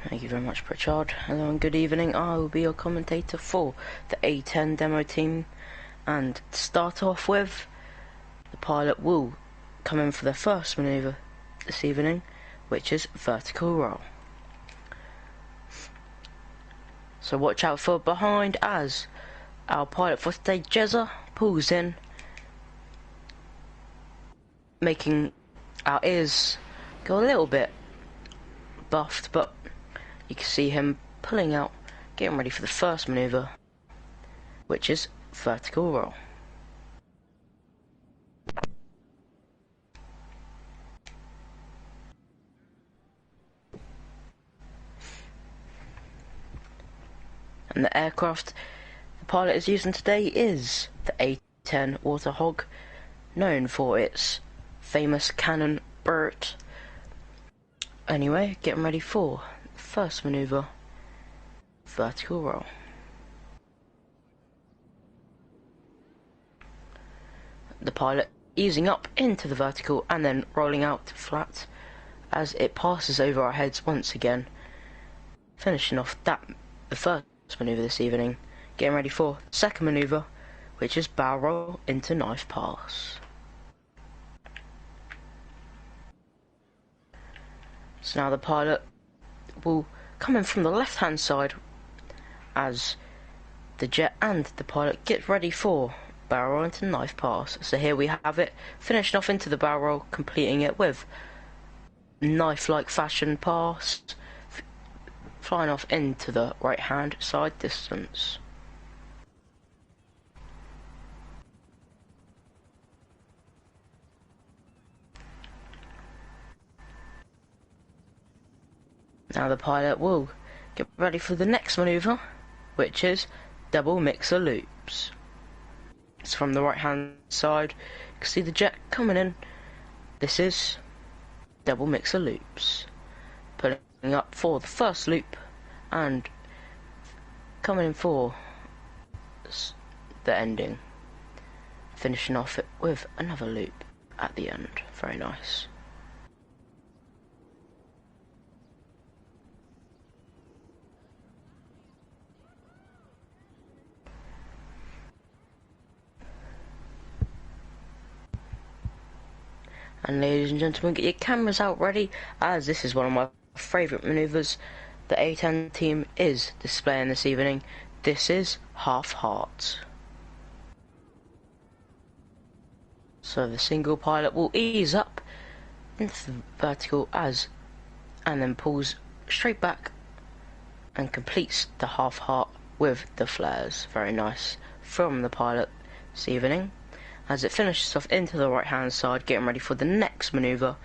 Speaker 3: Thank you very much, Pritchard. Hello and good evening. I will be your commentator for the A10 demo team. And to start off with, the pilot will come in for their first manoeuvre this evening, which is vertical roll. So watch out for behind as our pilot for today, Jezza, pulls in, making our ears go a little bit buffed, but you can see him pulling out, getting ready for the first manoeuvre, which is vertical roll. And the aircraft the pilot is using today is the A-10 Warthog, known for its famous cannon burret. Anyway, getting ready for the first manoeuvre, vertical roll. The pilot easing up into the vertical and then rolling out flat as it passes over our heads once again, finishing off the first manoeuvre this evening. Getting ready for the second manoeuvre, which is barrel roll into knife pass. So now the pilot will come in from the left hand side as the jet and the pilot get ready for barrel roll into knife pass. So here we have it, finishing off into the barrel roll, completing it with knife-like fashion pass, flying off into the right hand side distance. Now the pilot will get ready for the next manoeuvre, which is double mixer loops. It's from the right hand side. You can see the jet coming in. This is double mixer loops. Putting up for the first loop and coming in for the ending. Finishing off it with another loop at the end. Very nice. And ladies and gentlemen, get your cameras out ready, as this is one of my favourite manoeuvres the A-10 team is displaying this evening. This is half heart. So the single pilot will ease up into the vertical and then pulls straight back and completes the half heart with the flares. Very nice from the pilot this evening, as it finishes off into the right hand side, getting ready for the next manoeuvre,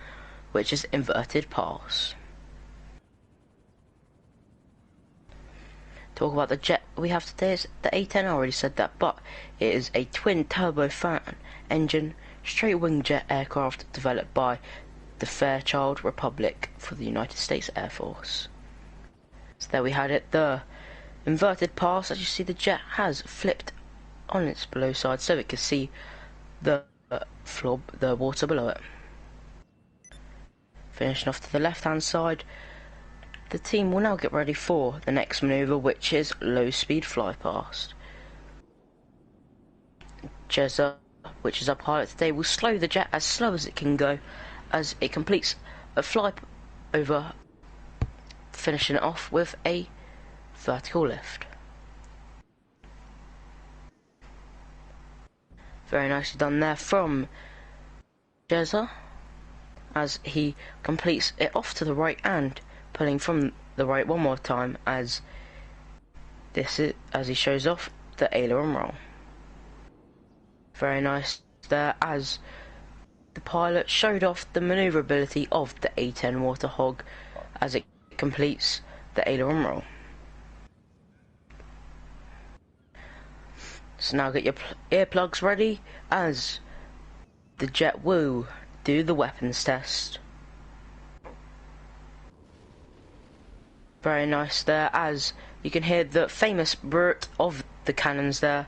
Speaker 3: which is inverted pass. Talk about the jet we have today is the A-10, I already said that, but it is a twin turbofan engine straight wing jet aircraft developed by the Fairchild Republic for the United States Air Force. So there we had it, the inverted pass. As you see, the jet has flipped on its below side so it can see the floor, the water below it. Finishing off to the left hand side, the team will now get ready for the next manoeuvre, which is low speed fly past. Jezza, which is our pilot today, will slow the jet as slow as it can go as it completes a fly over, finishing it off with a vertical lift. Very nicely done there from Jezza, as he completes it off to the right and pulling from the right one more time as he shows off the aileron roll. Very nice there, as the pilot showed off the manoeuvrability of the A-10 Warthog as it completes the aileron roll. So now get your earplugs ready, as the jet will do the weapons test. Very nice there, as you can hear the famous burst of the cannons there.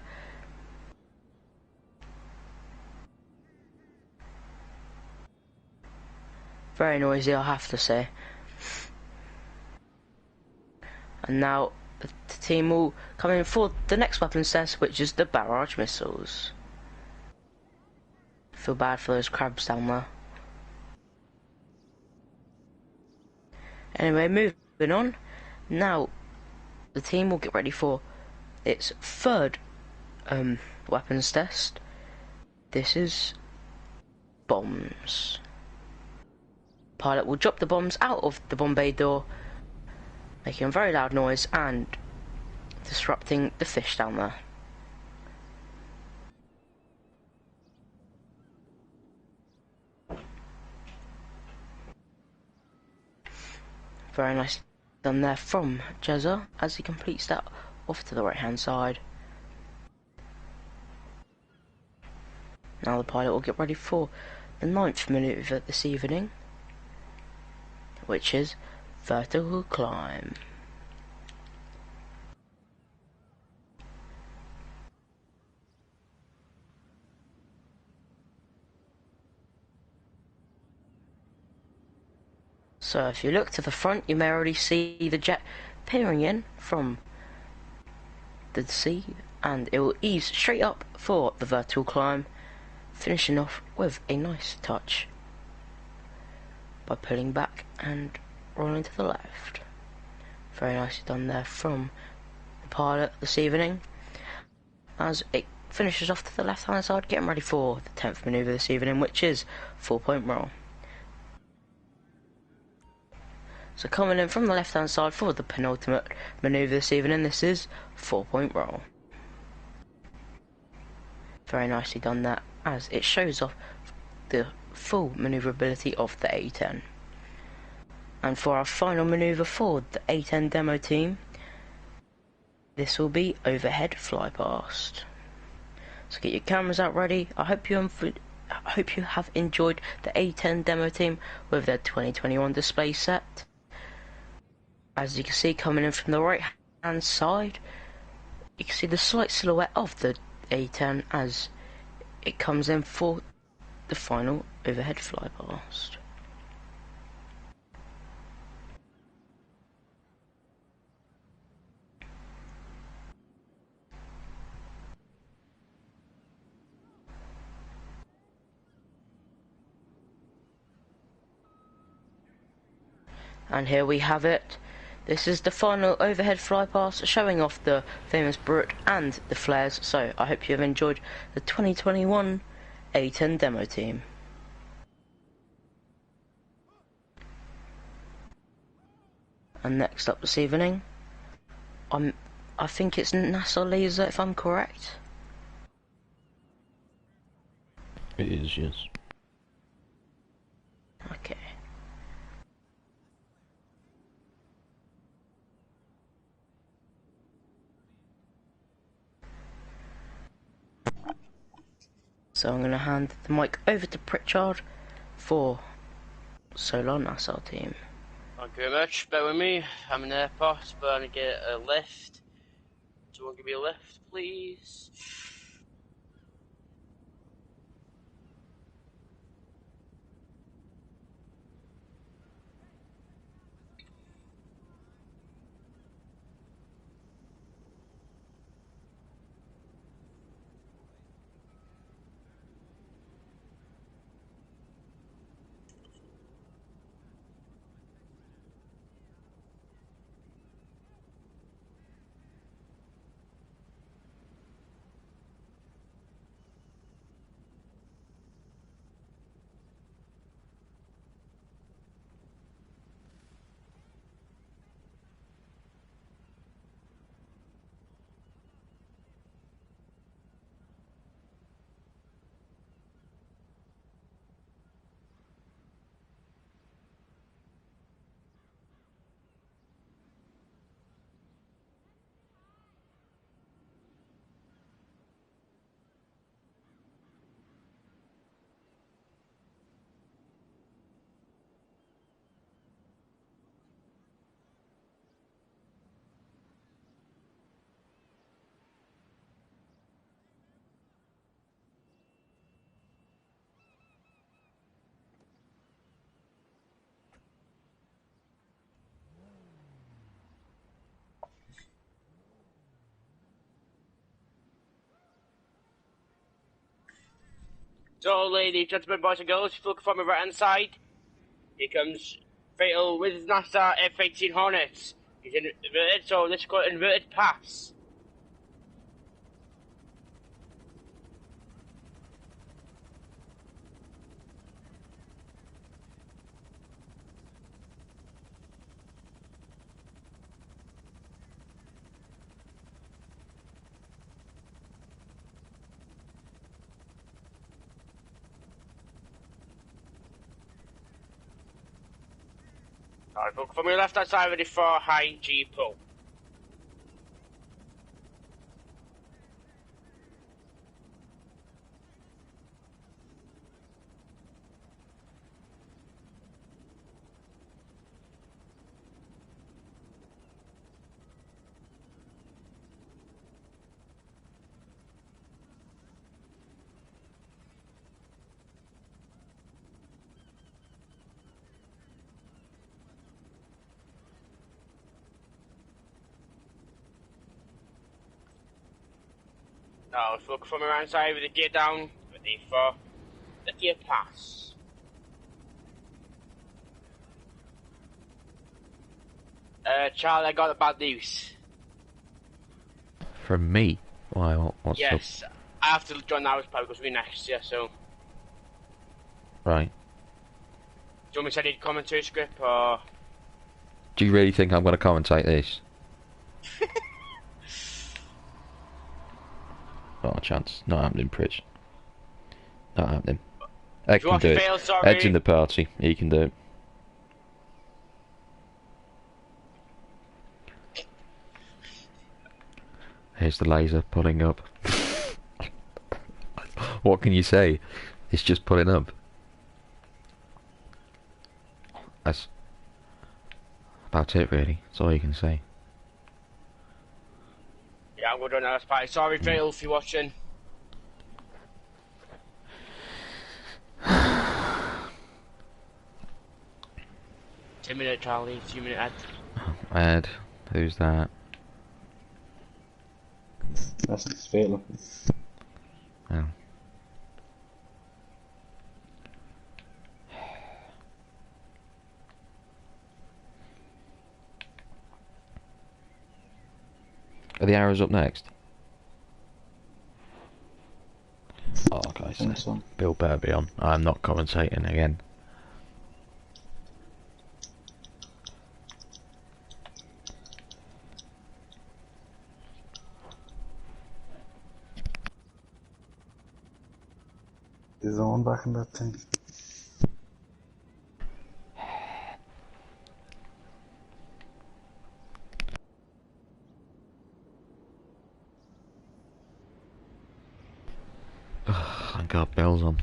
Speaker 3: Very noisy, I have to say. And now the team will come in for the next weapons test, which is the barrage missiles. I feel bad for those crabs down there. Anyway, moving on. Now the team will get ready for its third weapons test. This is bombs. Pilot will drop the bombs out of the bomb bay door, making a very loud noise and disrupting the fish down there. Very nice done there from Jezza, as he completes that off to the right hand side. Now the pilot will get ready for the 9th manoeuvre this evening, which is vertical climb. So if you look to the front, you may already see the jet peering in from the sea, and it will ease straight up for the vertical climb, finishing off with a nice touch by pulling back and rolling to the left. Very nicely done there from the pilot this evening, as it finishes off to the left hand side, getting ready for the 10th manoeuvre this evening, which is 4-point roll. So coming in from the left hand side for the penultimate manoeuvre this evening, this is 4-point roll. Very nicely done that, as it shows off the full manoeuvrability of the A10. And for our final manoeuvre for the A10 demo team, this will be overhead fly past. So get your cameras out ready. I hope you have enjoyed the A10 demo team with their 2021 display set. As you can see, coming in from the right hand side, you can see the slight silhouette of the A10 as it comes in for the final overhead fly past. And here we have it. This is the final overhead fly past, showing off the famous Brute and the flares. So I hope you have enjoyed the 2021 A10 demo team. And next up this evening, I think it's NASA Laser, if I'm correct.
Speaker 1: It is, yes.
Speaker 3: Okay. So I'm going to hand the mic over to Pritchard for Solar NASA team.
Speaker 5: Thank you very much. Bear with me. I'm in the airport, but I'm going to get a lift. Someone give me a lift, please. So, ladies, gentlemen, boys and girls, if you look from the right hand side, here comes Fatal with NASA F-18 Hornets. He's inverted, so let's go inverted pass. Alright, look from your left hand side ready for high G pull. Now, let's look from around side with the gear down, ready for the gear pass. Charlie, I got the bad news.
Speaker 1: From me? Why? What's up?
Speaker 5: Yes, I have to join the hours probably because we're next year, so...
Speaker 1: Right.
Speaker 5: Do you want me to send you a commentary script, or...?
Speaker 1: Do you really think I'm going to commentate this? Not a chance. Not happening, Pritch. Not happening. Ed can do it.
Speaker 5: Fail, sorry.
Speaker 1: Ed's in the party. He can do it. Here's the laser pulling up. What can you say? It's just pulling up. That's about it, really. That's all you can say.
Speaker 5: Yeah, I'm going to join the hours party. Sorry, Phil, if you're watching. Two-minute Charlie, 2-minute Ed.
Speaker 1: Ed, who's that?
Speaker 2: That's his fatal.
Speaker 1: Oh. Are the arrows up next? Oh, guys.
Speaker 2: So.
Speaker 1: Bill better be on. I'm not commentating again.
Speaker 2: Is on back in that thing.
Speaker 1: Thank God Bill's on.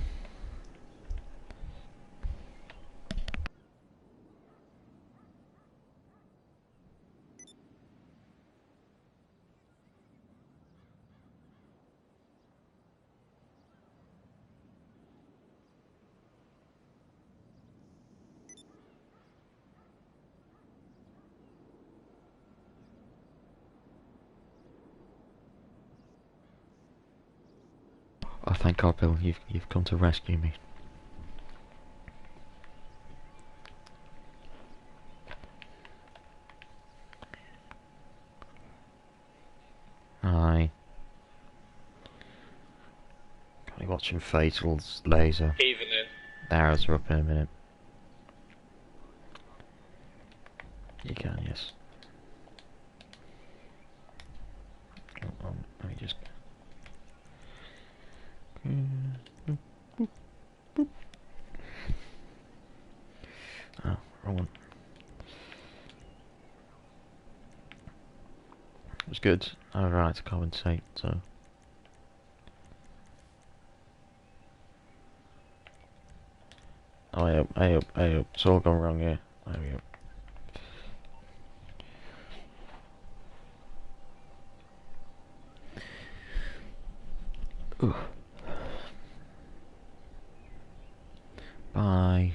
Speaker 1: Oh, thank God, Bill, you've come to rescue me. Hi. Currently watching Fatal's laser.
Speaker 4: Evening.
Speaker 1: The arrows are up in a minute. You can, yes. Hold on, let me just... Oh, wrong one. It was good. I have a right to compensate, so... Oh, hey up. It's all gone wrong here. There we go. Ooh. Bye.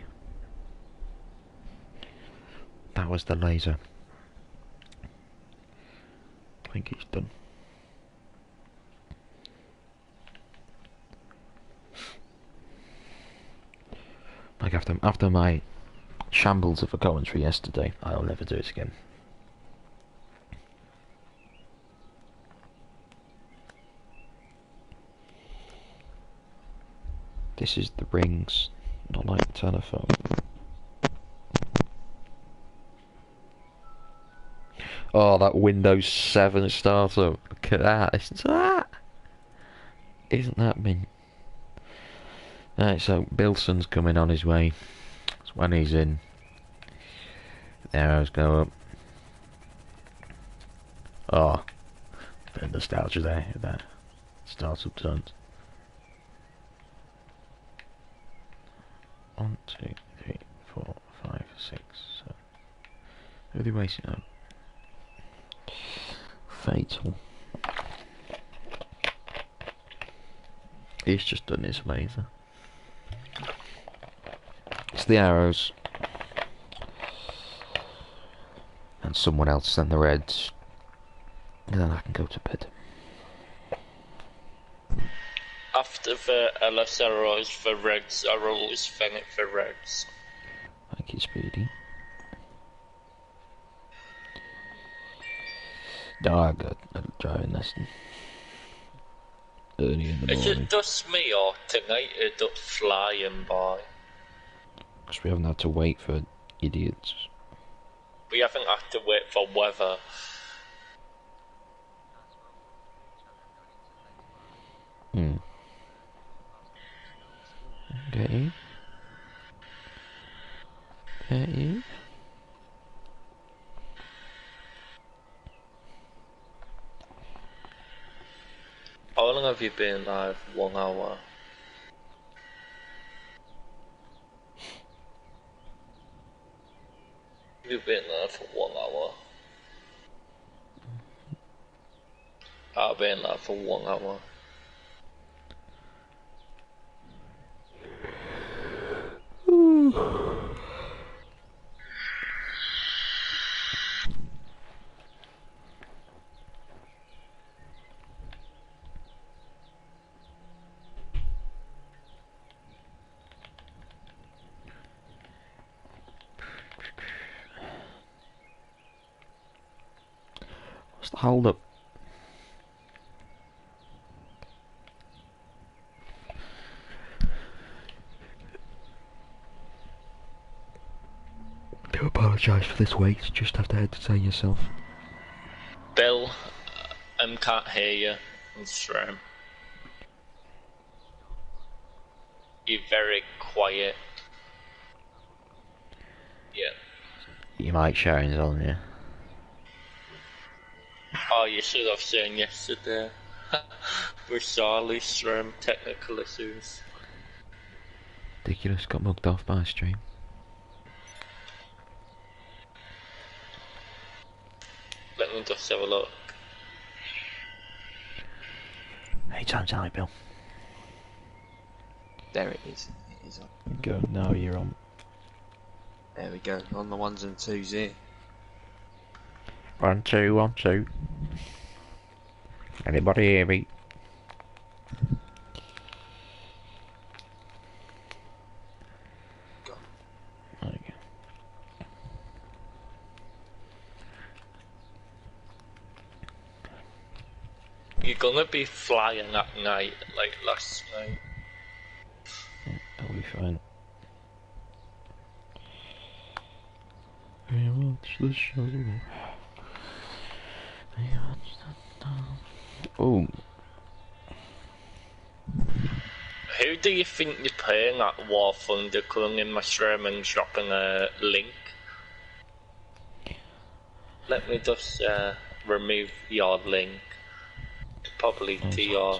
Speaker 1: That was the laser. I think he's done. Like after my shambles of a commentary yesterday, I'll never do it again. This is the rings, not like the telephone. Oh, that Windows 7 startup. Look at that. Listen to that. Isn't that mint? Right, so Bilson's coming on his way. That's when he's in. The arrows go up. Oh, bit of nostalgia there with that startup turns. 1, 2, 3, 4, 5, 6, 7. Who are they racing on? Fatal. He's just done his laser. It's the arrows. And someone else send the reds. And then I can go to bed.
Speaker 4: left of LS arrows for Reds, arrows Fennec for Reds.
Speaker 1: Thank you, Speedy. No, I got a driving lesson early in the
Speaker 4: Is
Speaker 1: morning.
Speaker 4: it just me or tonight it up flying by?
Speaker 1: Because we haven't had to wait for idiots.
Speaker 4: We haven't had to wait for weather.
Speaker 1: Okay. Okay.
Speaker 4: How long have you been live? 1 hour. You've been live for 1 hour. I've been live for 1 hour.
Speaker 1: What's the hold up? Do apologise for this wait, just have to entertain yourself.
Speaker 4: Bill, can't hear you. It's You're very quiet. Yeah.
Speaker 1: Your mic sharing's on, yeah.
Speaker 4: Oh, you should have seen yesterday. We're sorry, technical issues.
Speaker 1: Ridiculous, got mugged off by stream.
Speaker 4: Let me just have a look.
Speaker 1: Hey, time's out, Bill.
Speaker 6: There it is. It is on.
Speaker 1: Go, now you're on.
Speaker 6: There we go. On the ones and twos here.
Speaker 1: 1, 2, 1, 2. Anybody hear me?
Speaker 6: Go.
Speaker 1: There you go.
Speaker 4: You're gonna be flying at night like last night.
Speaker 1: That'll be fine. We watch the show. We watch the... Oh.
Speaker 4: Who do you think you're playing at War Thunder calling in my stream and dropping a link? Let me just remove your link. Probably to your...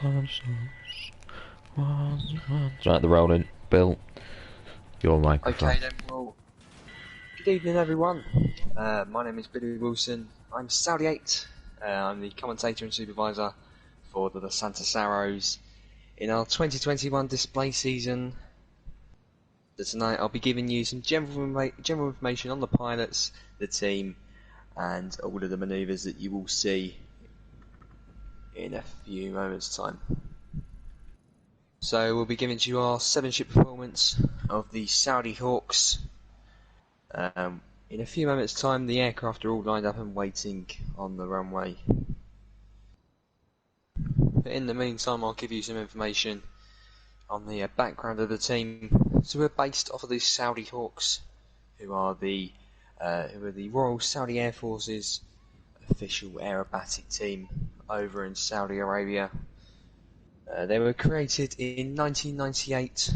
Speaker 1: Right, the rolling. Bill, your microphone.
Speaker 6: Okay then, well, good evening everyone. My name is Billy Wilson. I'm Saudi 8. I'm the commentator and supervisor for the Santa Saros in our 2021 display season. So tonight I'll be giving you some general information on the pilots, the team, and all of the manoeuvres that you will see in a few moments' time. So we'll be giving you our 7-ship performance of the Saudi Hawks. In a few moments' time, the aircraft are all lined up and waiting on the runway. But in the meantime, I'll give you some information on the background of the team. So we're based off of the Saudi Hawks, who are the Royal Saudi Air Force's official aerobatic team over in Saudi Arabia. They were created in 1998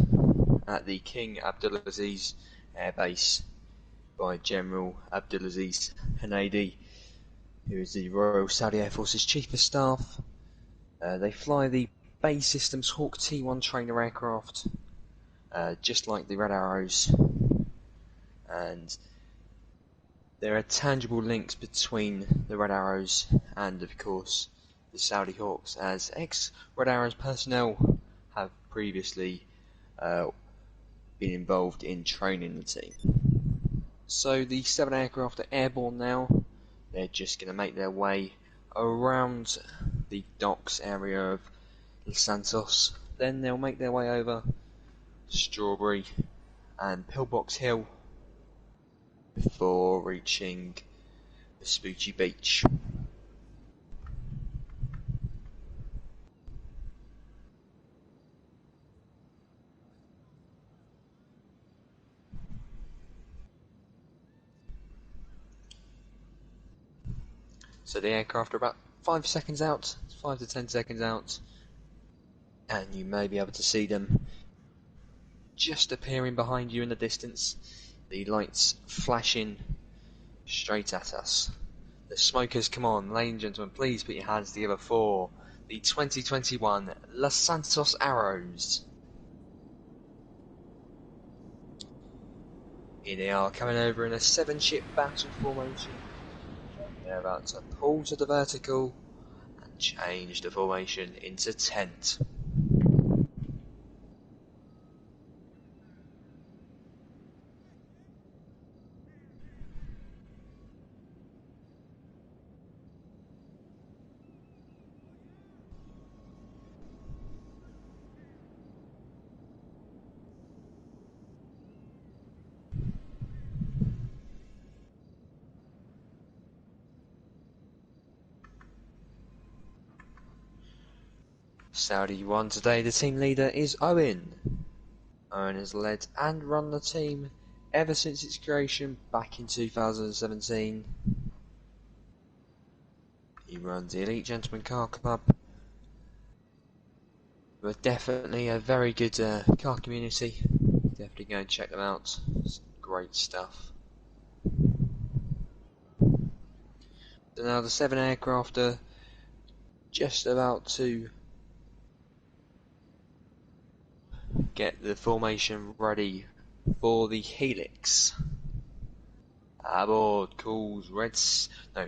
Speaker 6: at the King Abdulaziz Air Base by General Abdulaziz Hanadi, who is the Royal Saudi Air Force's Chief of Staff. They fly the BAE Systems Hawk T1 trainer aircraft, just like the Red Arrows, and there are tangible links between the Red Arrows and, of course, the Saudi Hawks, as ex-Red Arrows personnel have previously been involved in training the team. So the 7 aircraft are airborne now. They're just going to make their way around the docks area of Los Santos. then they'll make their way over Strawberry and Pillbox Hill before reaching Vespucci Beach. So the aircraft are about 5 seconds out, 5 to 10 seconds out, and you may be able to see them just appearing behind you in the distance, the lights flashing straight at us. The smokers, come on, ladies and gentlemen, please put your hands together for the 2021 Los Santos Arrows. Here they are, coming over in a 7-ship battle formation. They're about to pull to the vertical and change the formation into tent. Saudi won today. The team leader is Owen. Owen has led and run the team ever since its creation back in 2017. He runs the Elite Gentleman Car Club. We're definitely a very good car community. Definitely go and check them out. It's great stuff. So now the 7 aircraft are just about to get the formation ready for the Helix. Aboard calls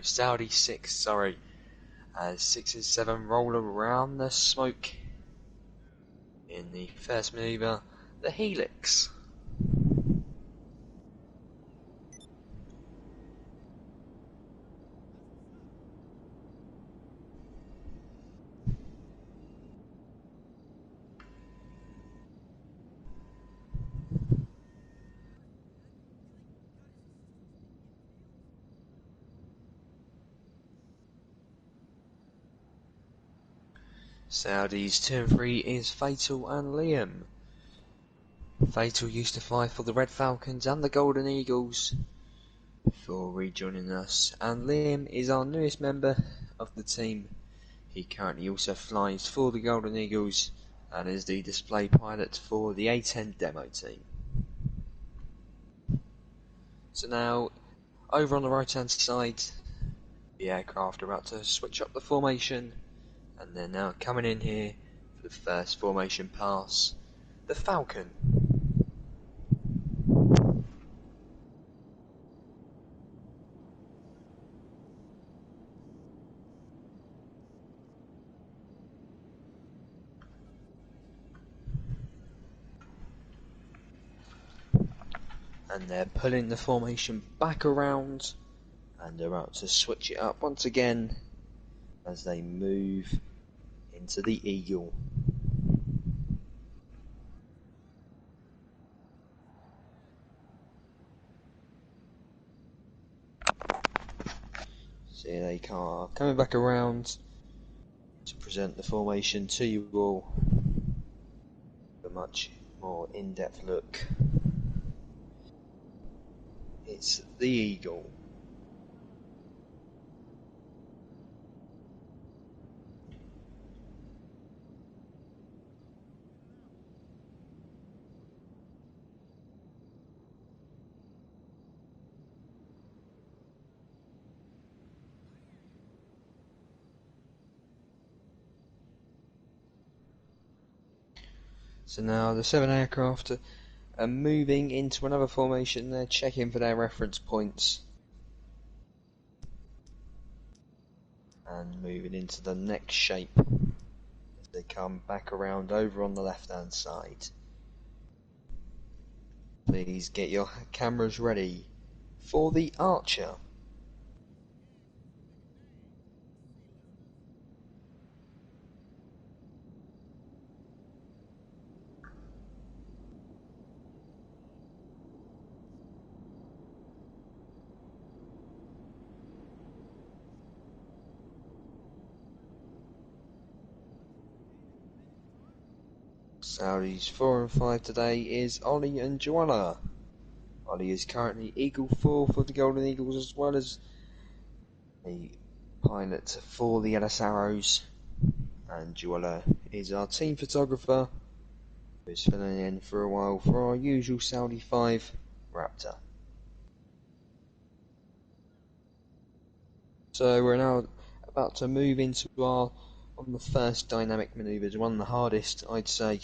Speaker 6: Saudi 6, sorry. As 6 and 7 roll around the smoke in the first manoeuvre, the Helix. Saudi's 2 and 3 is Fatal and Liam. Fatal used to fly for the Red Falcons and the Golden Eagles before rejoining us, and Liam is our newest member of the team. He currently also flies for the Golden Eagles and is the display pilot for the A10 demo team. So now, over on the right hand side, the aircraft are about to switch up the formation, and they're now coming in here for the first formation pass, the Falcon. And they're pulling the formation back around, and they're about to switch it up once again as they move into the Eagle. So here they are coming back around to present the formation to you all. A much more in-depth look. It's the Eagle. So now the 7 aircraft are moving into another formation. They're checking for their reference points and moving into the next shape as they come back around over on the left hand side. Please get your cameras ready for the Archer. Saudi's 4 and 5 today is Ollie and Joanna. Ollie is currently Eagle 4 for the Golden Eagles, as well as the pilot for the Ellis Arrows. And Joanna is our team photographer, who's filling in for a while for our usual Saudi 5 Raptor. So we're now about to move into on the first dynamic manoeuvres, one of the hardest, I'd say.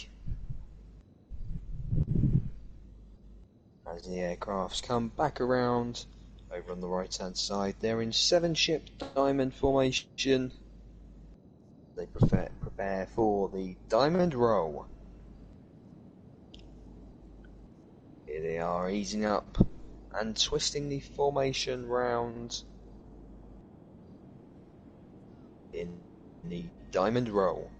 Speaker 6: As the aircrafts come back around, over on the right hand side, they're in 7-ship diamond formation. They prepare for the diamond roll. Here they are, easing up and twisting the formation round in the diamond roll.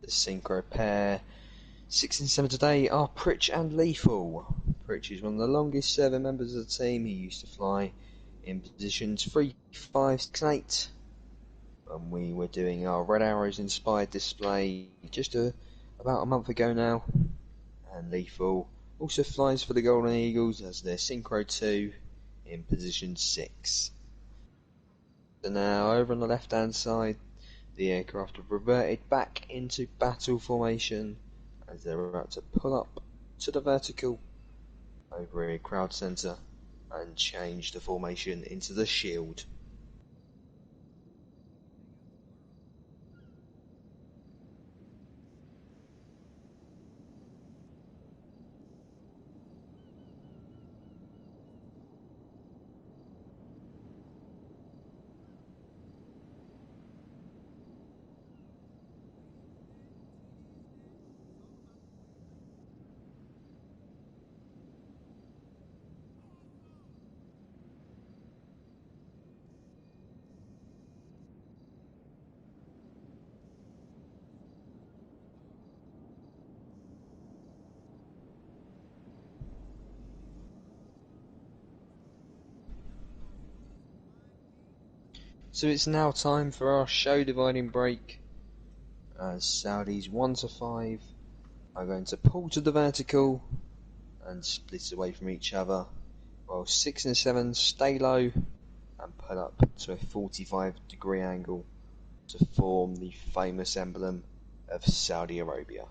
Speaker 6: The synchro pair 6 and 7 today are Pritch and Lethal. Pritch is one of the longest serving members of the team. He used to fly in positions 3, 5, 6 and 8 when we were doing our Red Arrows inspired display just about a month ago now. And Lethal also flies for the Golden Eagles as their Synchro 2 in position 6. So now over on the left hand side, the aircraft have reverted back into battle formation as they're about to pull up to the vertical over here, crowd centre, and change the formation into the shield. So it's now time for our show dividing break, as Saudis 1 to 5 are going to pull to the vertical and split away from each other, while 6 and 7 stay low and pull up to a 45-degree angle to form the famous emblem of Saudi Arabia.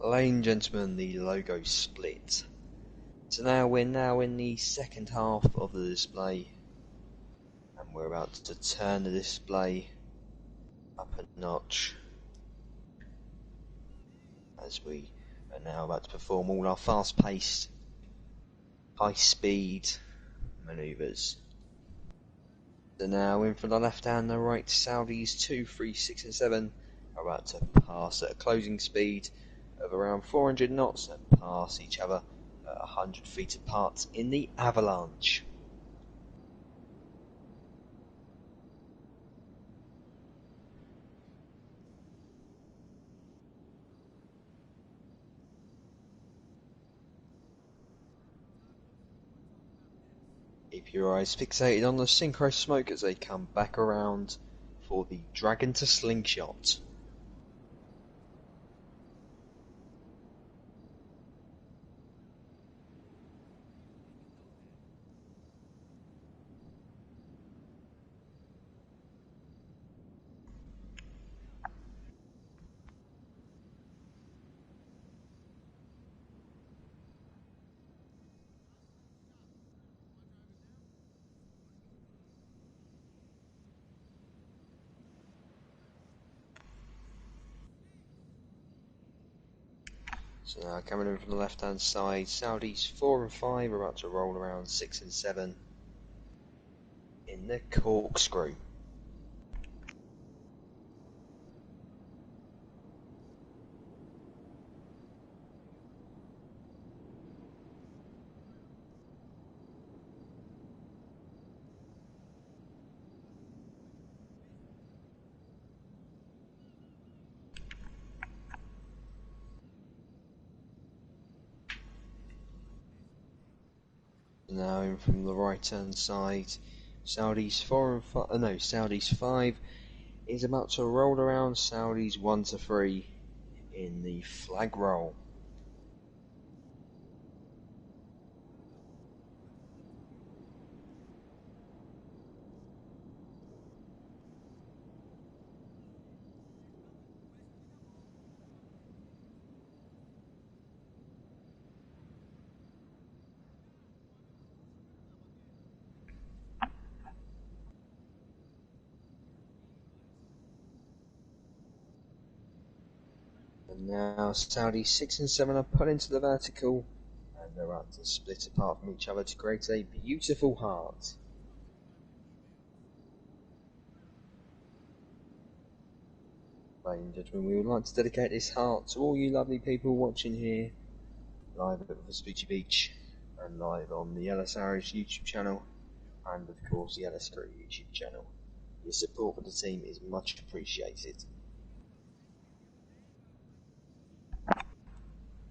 Speaker 6: Ladies and gentlemen, the logo split. So now we're in the second half of the display, and we're about to turn the display up a notch as we are now about to perform all our fast-paced, high-speed manoeuvres. So now in from the left and the right, Saudis 2, 3, 6 and 7 are about to pass at a closing speed of around 400 knots and pass each other at 100 feet apart in the avalanche. Keep your eyes fixated on the synchro smoke as they come back around for the Dragon to Slingshot. So now coming in from the left hand side, Saudis 4 and 5 are about to roll around 6 and 7 in the corkscrew. Now in from the right hand side, Saudis 4 and 5, Saudis 5 is about to roll around Saudis 1 to 3 in the flag roll. And now Saudi 6 and 7 are put into the vertical, and they're about to split apart from each other to create a beautiful heart. Ladies and gentlemen, we would like to dedicate this heart to all you lovely people watching here, live at Vespucci Beach, and live on the Ellis Irish YouTube channel, and of course the Ellis Crew YouTube channel. Your support for the team is much appreciated.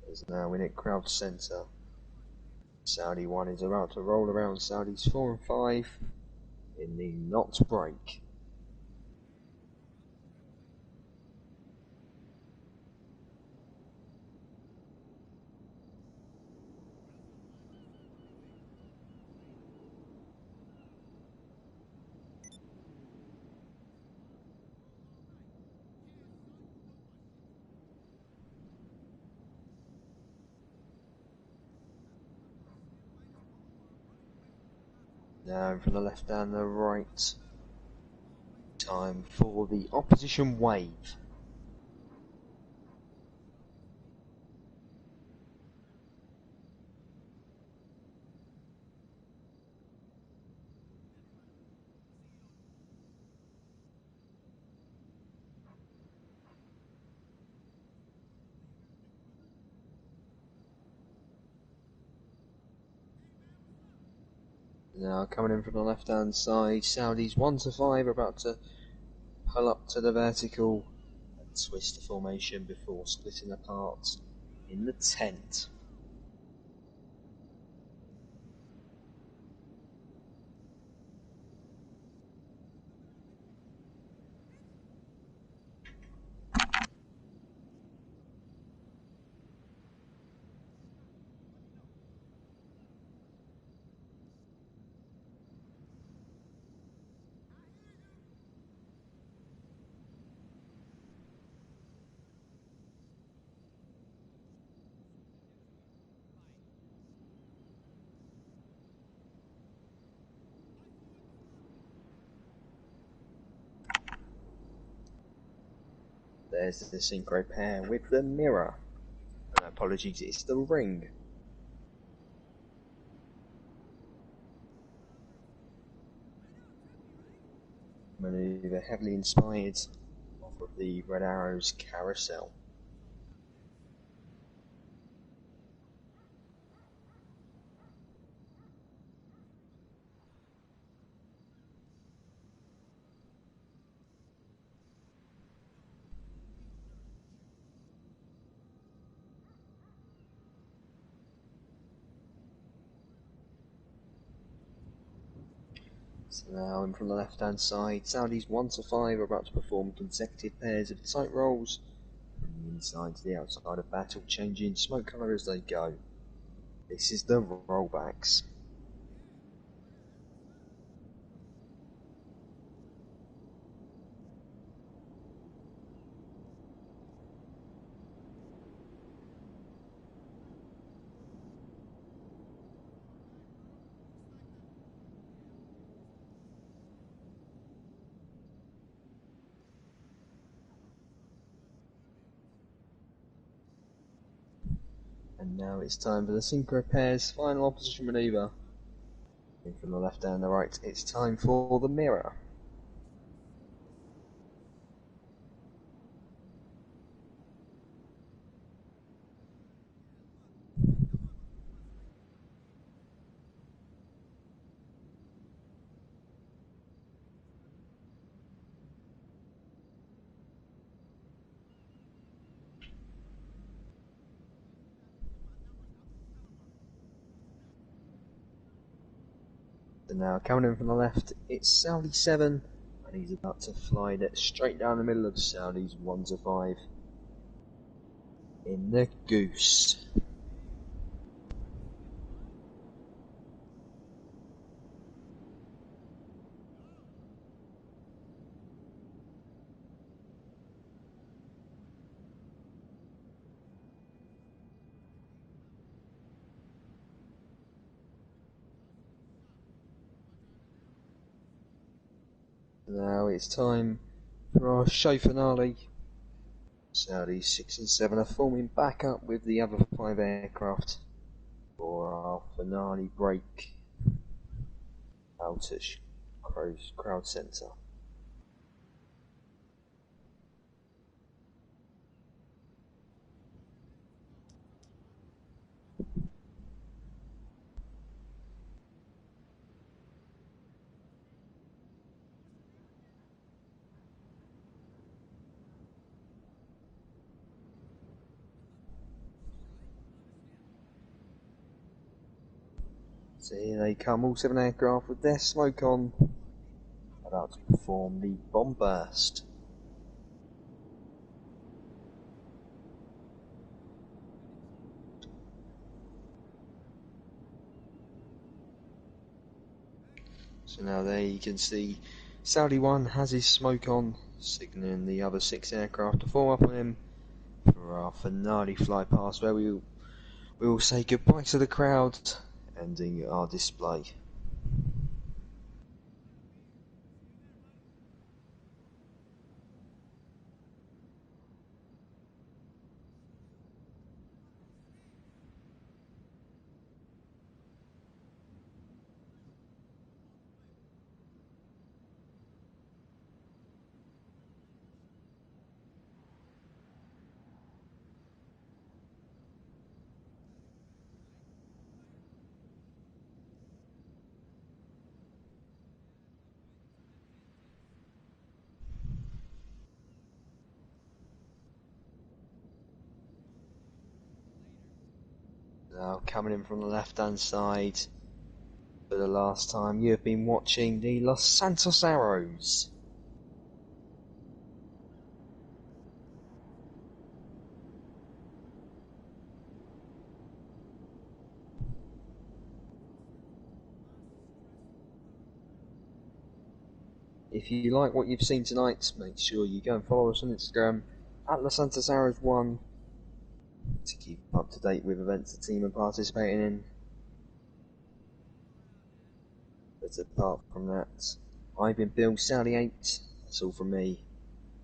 Speaker 6: Is now in at crowd centre. Saudi 1 is about to roll around Saudis 4 and 5 in the not break. Now from the left and the right. Time for the opposition wave. Now coming in from the left hand side, Saudis 1 to 5 are about to pull up to the vertical and twist the formation before splitting apart in the tent. There's the synchro pair with the mirror. And apologies, it's the ring. Manoeuvre heavily inspired off of the Red Arrow's carousel. So now in from the left hand side, Saudis 1 to 5 are about to perform consecutive pairs of tight rolls from the inside to the outside of battle, changing smoke colour as they go. This is the rollbacks. And now it's time for the synchro pair's final opposition manoeuvre. From the left and the right, it's time for the mirror. So now coming in from the left, it's Saudi 7, and he's about to fly that straight down the middle of Saudi's 1 to 5 in the Goose. Now it's time for our show finale. Saudi 6 and 7 are forming back up with the other 5 aircraft for our finale break out at Crowd Centre. So here they come, all 7 aircraft with their smoke on, about to perform the bomb burst. So now there you can see Saudi 1 has his smoke on, signalling the other 6 aircraft to form up on him for our finale fly past, where we will say goodbye to the crowd, ending our display. Now coming in from the left hand side for the last time, you have been watching the Los Santos Arrows. If you like what you've seen tonight, make sure you go and follow us on Instagram at Los Santos Arrows 1 to keep up to date with events the team are participating in. But apart from that, I've been Bill Saudi 8. That's all from me.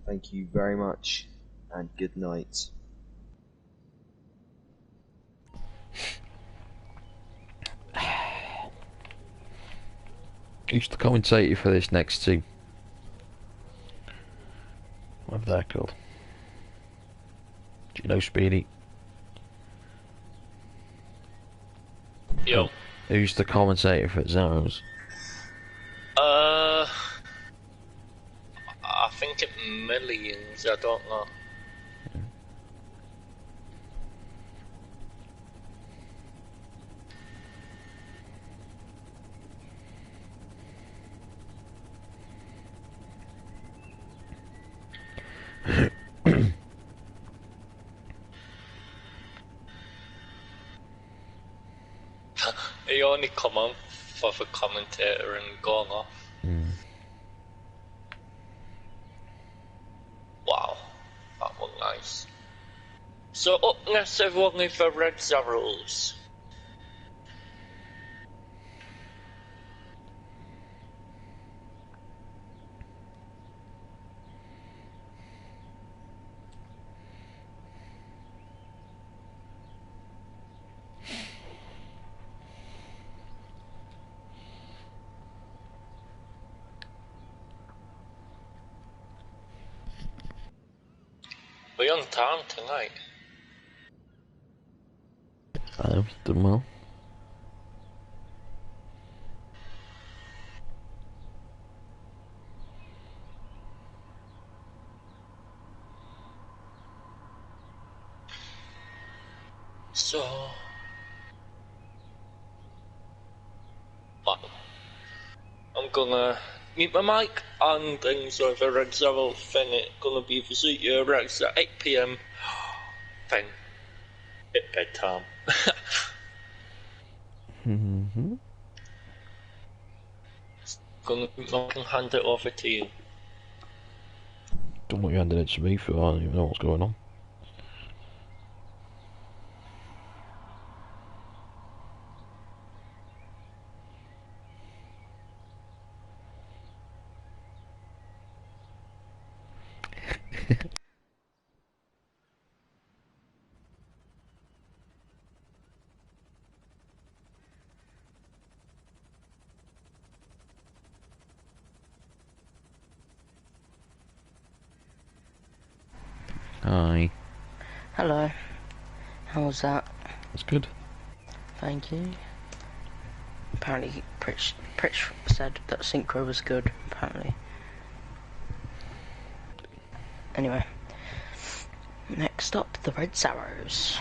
Speaker 6: Thank you very much, and good night.
Speaker 1: Who's the commentator for this next team? Whatever they're called. Do you know, Speedy?
Speaker 4: Yo.
Speaker 1: Who's the commentator for Zeros?
Speaker 4: I think it millions, I don't know. He only come on for the commentator and gone off. Wow, that was nice. So up next, everyone with the Red Zeros. We're on time tonight.
Speaker 1: I've done well.
Speaker 4: So... Well, I'm gonna mute my mic and things over Rex Level thing. It's gonna be visit your Rex at 8 PM. Thing. At bedtime.
Speaker 1: Mm-hmm.
Speaker 4: Gonna hand it over to you.
Speaker 1: Don't know what you handed it to me for. I don't even know what's going on. Hi.
Speaker 3: Hello. How was that?
Speaker 1: That's good.
Speaker 3: Thank you. Apparently, Pritch said that synchro was good, apparently. Anyway. Next up, the Red Arrows.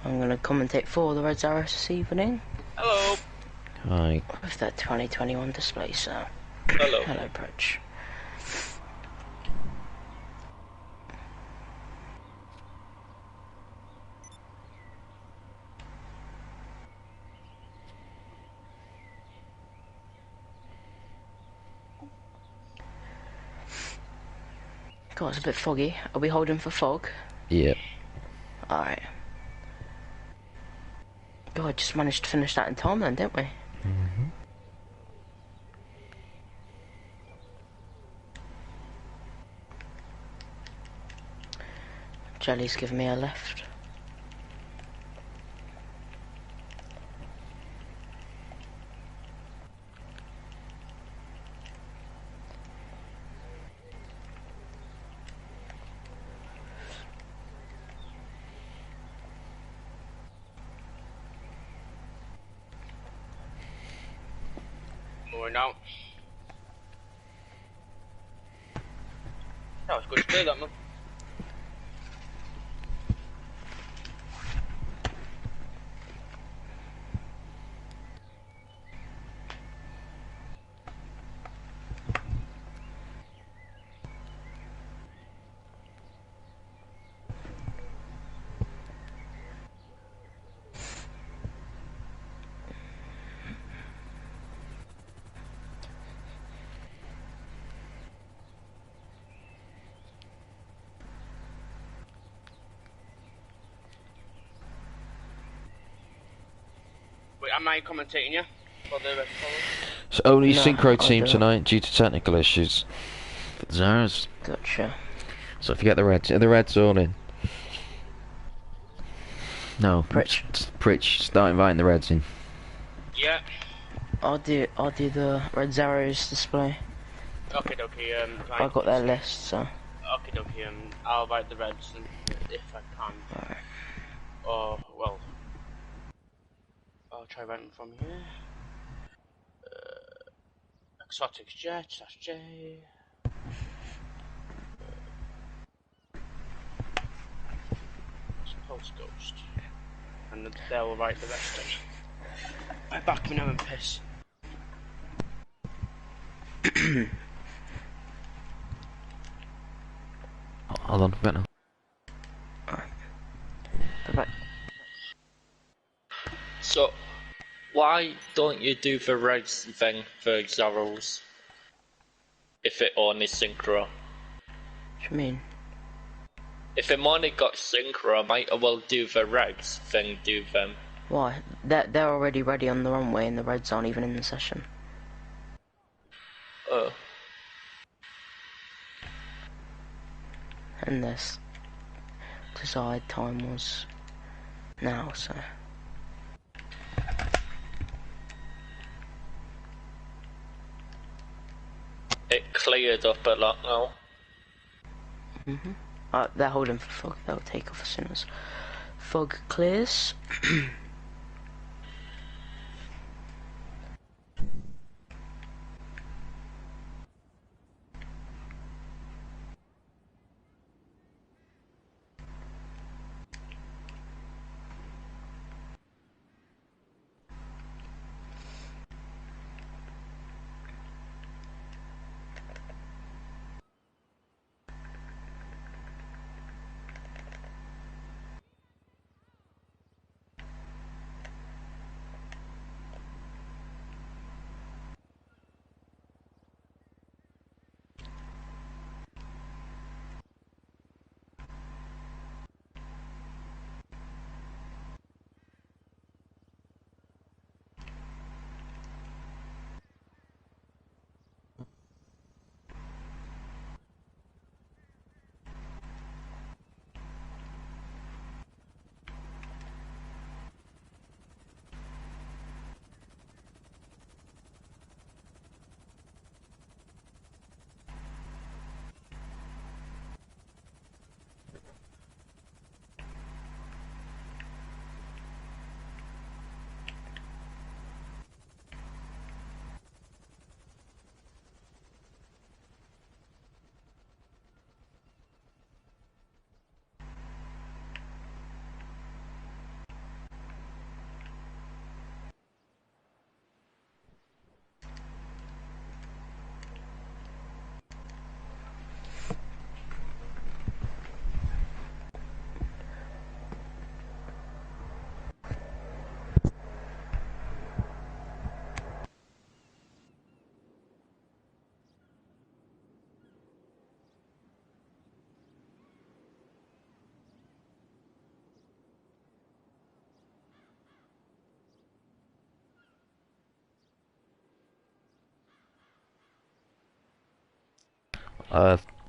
Speaker 3: I'm going to commentate for the Red Arrows this evening.
Speaker 4: Hello.
Speaker 1: Hi.
Speaker 3: With that 2021 display, so...
Speaker 4: Hello.
Speaker 3: Hello, Pritch. God, it's a bit foggy. Are we holding for fog?
Speaker 1: Yep.
Speaker 3: Alright. God, just managed to finish that in time then, didn't we?
Speaker 1: Mm-hmm.
Speaker 3: Jelly's giving me a lift.
Speaker 5: Going out. That was good spray, that man. Wait, am I commentating you? For the rest of
Speaker 1: So only
Speaker 3: No,
Speaker 1: synchro
Speaker 3: I'll
Speaker 1: team
Speaker 3: do it.
Speaker 1: tonight due to technical issues. Zara's.
Speaker 3: Gotcha.
Speaker 1: So if you get the Reds, are the Reds all in? No.
Speaker 3: Pritch.
Speaker 1: Pritch, start inviting the Reds in.
Speaker 5: Yeah.
Speaker 3: I'll do the Red Arrows display.
Speaker 5: Okay, right.
Speaker 3: I've got their list, so.
Speaker 5: Okay, I'll write the Reds if I can.
Speaker 3: Alright.
Speaker 5: Oh, well. I'll try writing from here. Exotics Jets, that's J. Pulse Ghost. And they'll write the rest in. My back me now and piss.
Speaker 1: Hold on, better.
Speaker 3: Bye-bye.
Speaker 4: So, why don't you do the Regs thing for Xaros? If it only synchro.
Speaker 3: What do you mean?
Speaker 4: If it only got synchro, I might as well do the Regs thing, do them.
Speaker 3: Why? They're already ready on the runway and the Reds aren't even in the session.
Speaker 4: Oh.
Speaker 3: And this desired time was now, so.
Speaker 4: cleared up a lot now.
Speaker 3: They're holding for fog. They'll take off as soon as fog clears.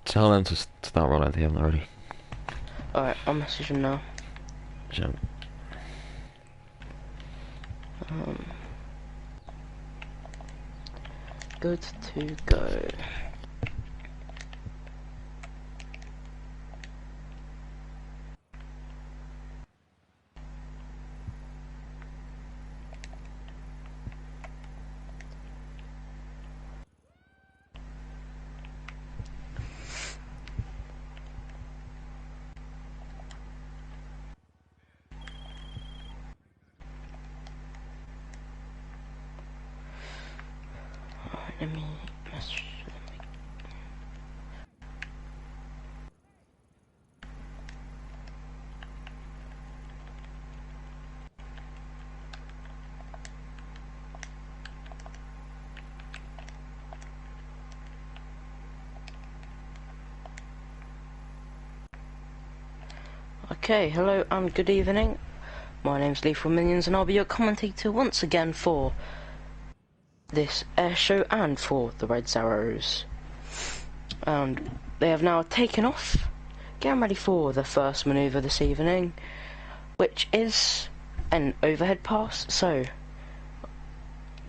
Speaker 1: Tell them to start rolling if they haven't already.
Speaker 3: Alright, I'll message them now.
Speaker 1: So,
Speaker 3: Good to go. Let me message them. Okay, hello and good evening. My name's Lethal Minions and I'll be your commentator once again for this air show and for the Red Arrows. And they have now taken off, getting ready for the first manoeuvre this evening, which is an overhead pass, so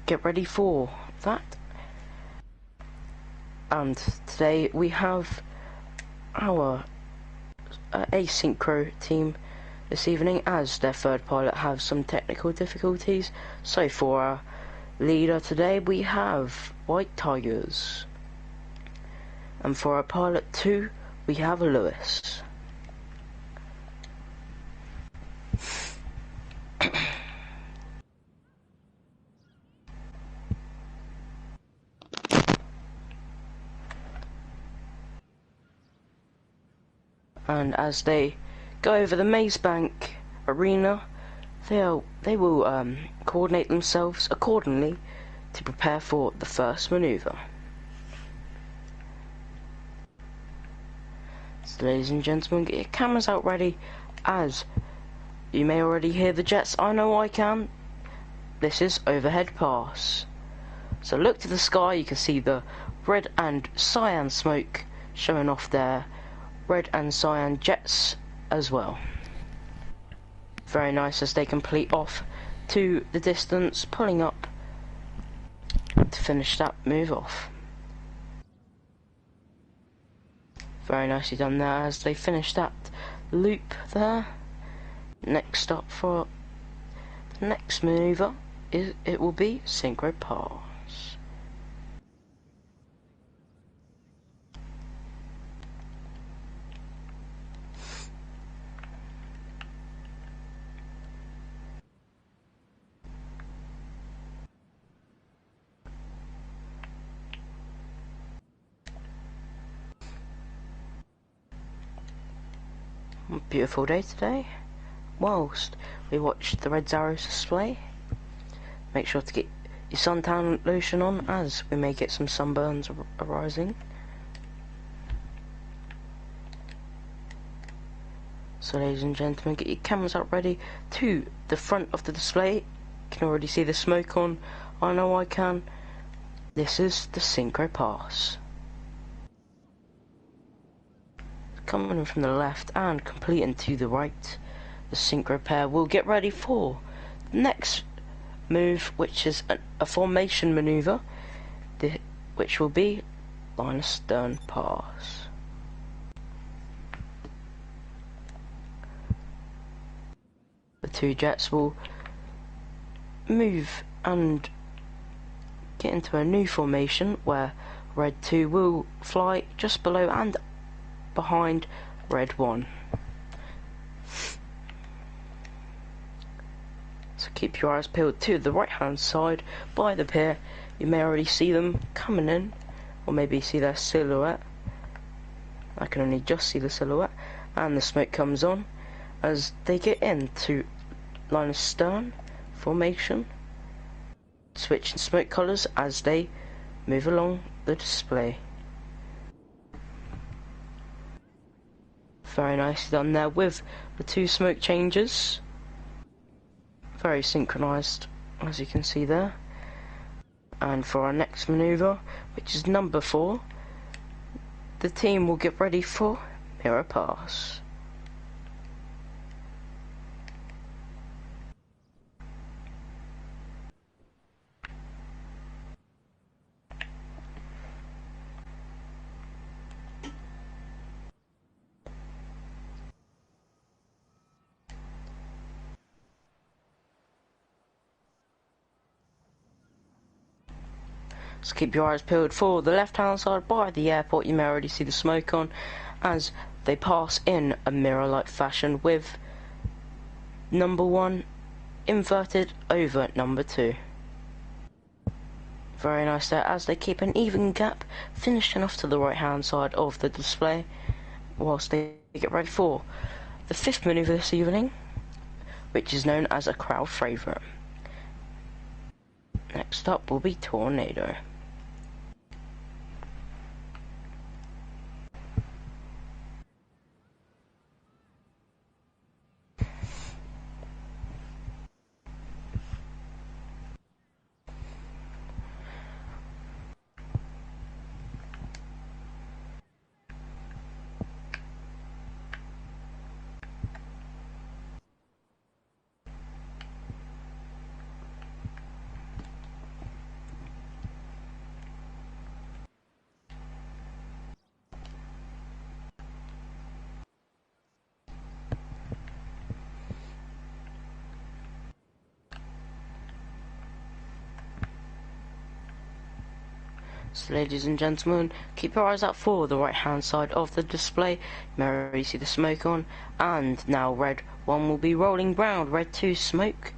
Speaker 3: get ready for that. And today we have our asynchro team this evening, as their third pilot has some technical difficulties. So for our leader today we have White Tigers, and for our pilot 2 we have a Lewis. And as they go over the Maze Bank arena, they will coordinate themselves accordingly to prepare for the first manoeuvre. So ladies and gentlemen, get your cameras out ready, as you may already hear the jets. I know I can. This is overhead pass. So look to the sky, you can see the red and cyan smoke showing off there. Red and cyan jets as well. Very nice as they complete off to the distance, pulling up to finish that move off. Very nicely done there as they finish that loop there. Next up for the next manoeuvre it will be synchro pass. Beautiful day today. Whilst we watch the Red Arrows display, make sure to get your suntan lotion on as we may get some sunburns arising. So ladies and gentlemen, get your cameras up ready to the front of the display. You can already see the smoke on. I know I can. This is the synchro pass. Coming in from the left and completing to the right, the synchro pair will get ready for the next move, which is a formation maneuver, which will be line of stern pass. The two jets will move and get into a new formation where Red 2 will fly just below and behind Red 1. So keep your eyes peeled to the right hand side by the pier. You may already see them coming in, or maybe see their silhouette. I can only just see the silhouette, and the smoke comes on as they get into line of stern formation, switching smoke colours as they move along the display. Very nicely done there with the two smoke changes. Very synchronised, as you can see there. And for our next manoeuvre, which is number 4, the team will get ready for mirror pass. So keep your eyes peeled for the left hand side by the airport. You may already see the smoke on as they pass in a mirror-like fashion with number 1 inverted over number 2. Very nice there as they keep an even gap, finishing off to the right hand side of the display whilst they get ready for the 5th manoeuvre this evening, which is known as a crowd favourite. Next up will be Tornado. So ladies and gentlemen, keep your eyes out for the right hand side of the display. You may already see the smoke on, and now Red 1 will be rolling round Red 2 smoke.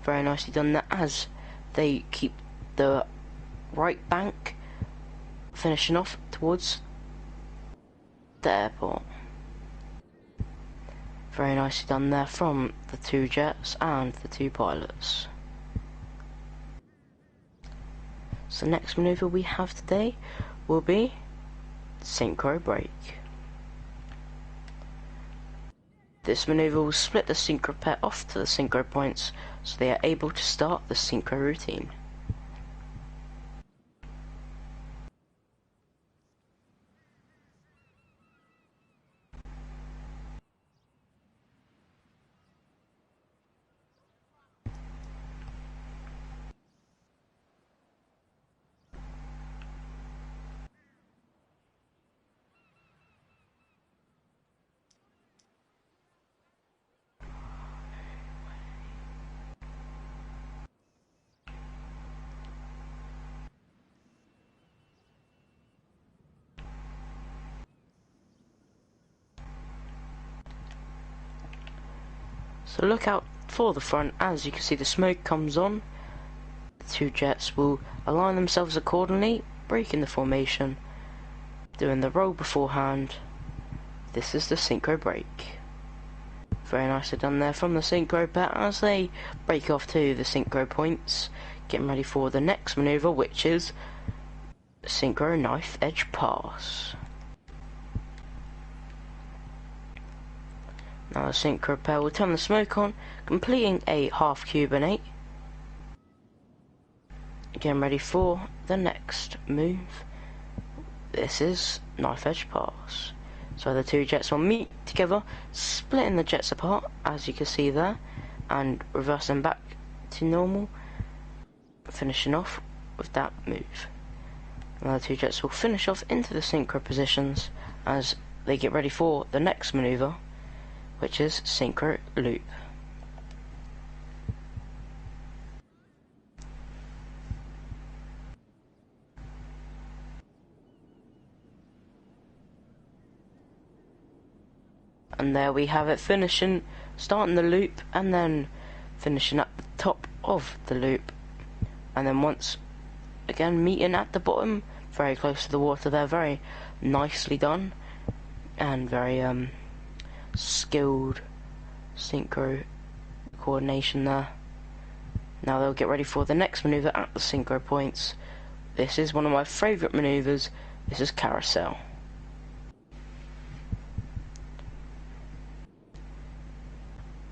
Speaker 3: Very nicely done that as they keep the right bank, finishing off towards the airport. Very nicely done there from the 2 jets and the 2 pilots. So the next manoeuvre we have today will be synchro brake. This manoeuvre will split the synchro pair off to the synchro points so they are able to start the synchro routine. So look out for the front. As you can see, the smoke comes on. The two jets will align themselves accordingly, breaking the formation, doing the roll beforehand. This is the synchro break. Very nicely done there from the synchro pair as they break off to the synchro points, getting ready for the next manoeuvre, which is synchro knife edge pass. Now the synchro pair will turn the smoke on, completing a half Cuban 8. Getting ready for the next move. This is knife edge pass. So the two jets will meet together, splitting the jets apart, as you can see there, and reversing back to normal, finishing off with that move. Now the two jets will finish off into the synchro positions as they get ready for the next manoeuvre, which is synchro loop. And there we have it, starting the loop and then finishing at the top of the loop, and then once again meeting at the bottom, very close to the water there. Very nicely done and very skilled synchro coordination there. Now they'll get ready for the next manoeuvre at the synchro points. This is one of my favourite manoeuvres. This is carousel.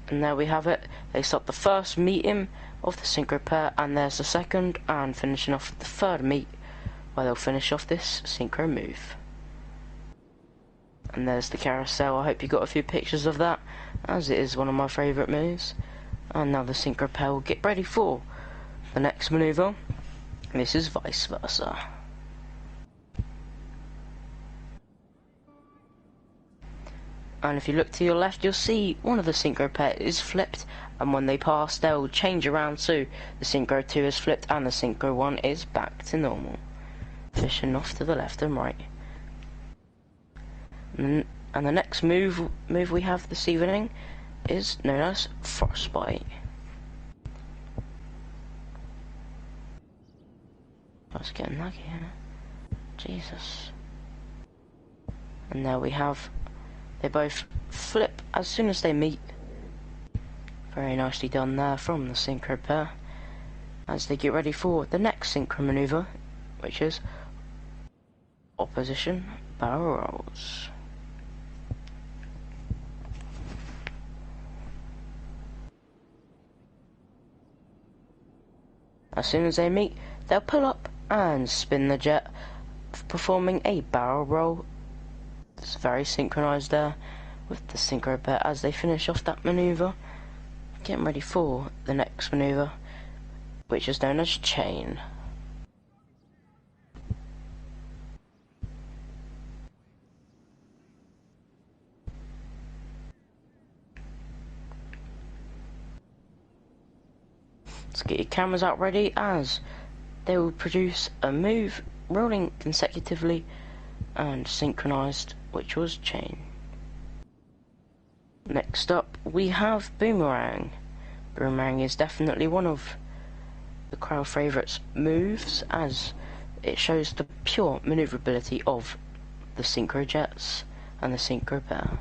Speaker 3: And there we have it. They start the first meeting of the synchro pair, and there's the second, and finishing off the third meet, where they'll finish off this synchro move. And there's the carousel. I hope you got a few pictures of that, as it is one of my favourite moves. And now the synchro pair will get ready for the next manoeuvre. This is vice versa. And if you look to your left, you'll see one of the synchro pair is flipped, and when they pass they'll change around, so the synchro 2 is flipped and the synchro 1 is back to normal, fishing off to the left and right. And the next move we have this evening is known as frostbite. I was getting lucky here. Jesus. And there we have, they both flip as soon as they meet. Very nicely done there from the synchro pair as they get ready for the next synchro manoeuvre, which is opposition barrel rolls. As soon as they meet, they'll pull up and spin the jet, performing a barrel roll. It's very synchronized there with the synchro pair as they finish off that manoeuvre, getting ready for the next manoeuvre, which is known as chain. Let's get your cameras out ready as they will produce a move rolling consecutively and synchronized, which was chain. Next up we have boomerang. Boomerang is definitely one of the crowd favourites moves as it shows the pure manoeuvrability of the synchro jets and the synchro pair.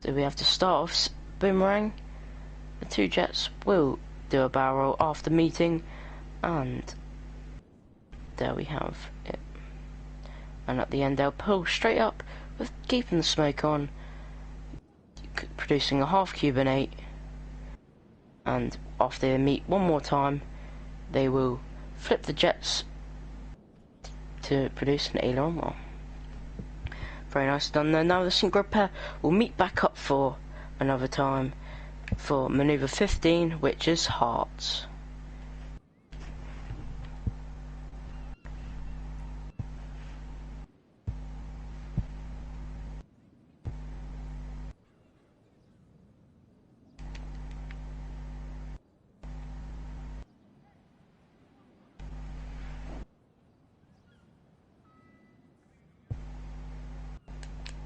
Speaker 3: So we have to start off boomerang. The two jets will do a barrel roll after meeting, and there we have it. And at the end they'll pull straight up with keeping the smoke on, producing a half Cuban 8, and after they meet one more time they will flip the jets to produce an aileron roll. Very nice done there. Now the synchro pair will meet back up for another time for manoeuvre 15, which is hearts.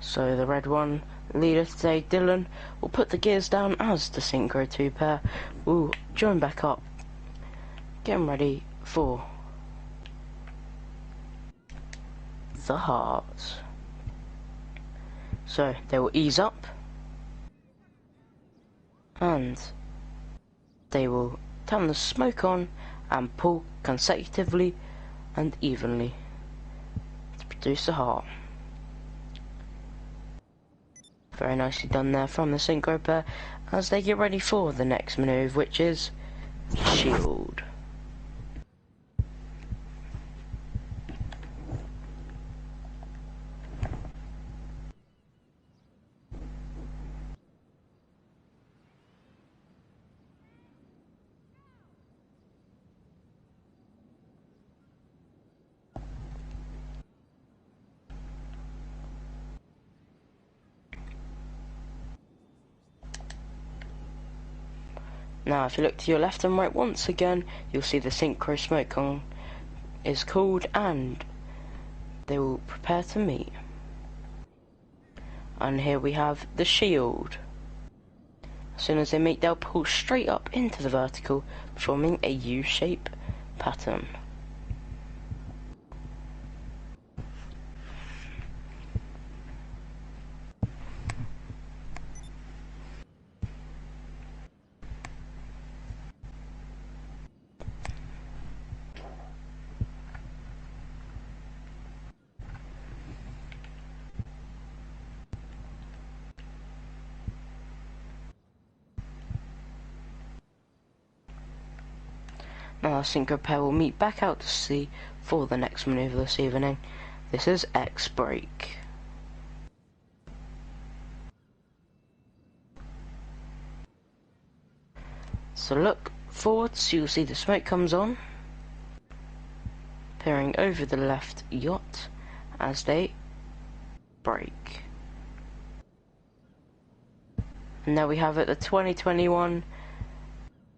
Speaker 3: So the red one Leader today, Dylan, will put the gears down as the Synchro 2 pair will join back up, getting ready for the heart. So they will ease up and they will turn the smoke on and pull consecutively and evenly to produce the heart. Very nicely done there from the Synchro pair as they get ready for the next manoeuvre, which is shield. Now if you look to your left and right once again, you'll see the Synchro smoke on is cooled and they will prepare to meet. And here we have the shield. As soon as they meet, they'll pull straight up into the vertical, forming a U-shape pattern. Now our Synchro pair will meet back out to sea for the next manoeuvre this evening. This is X-Brake. So look forwards, you'll see the smoke comes on, appearing over the left yacht as they brake. And there we have it, the 2021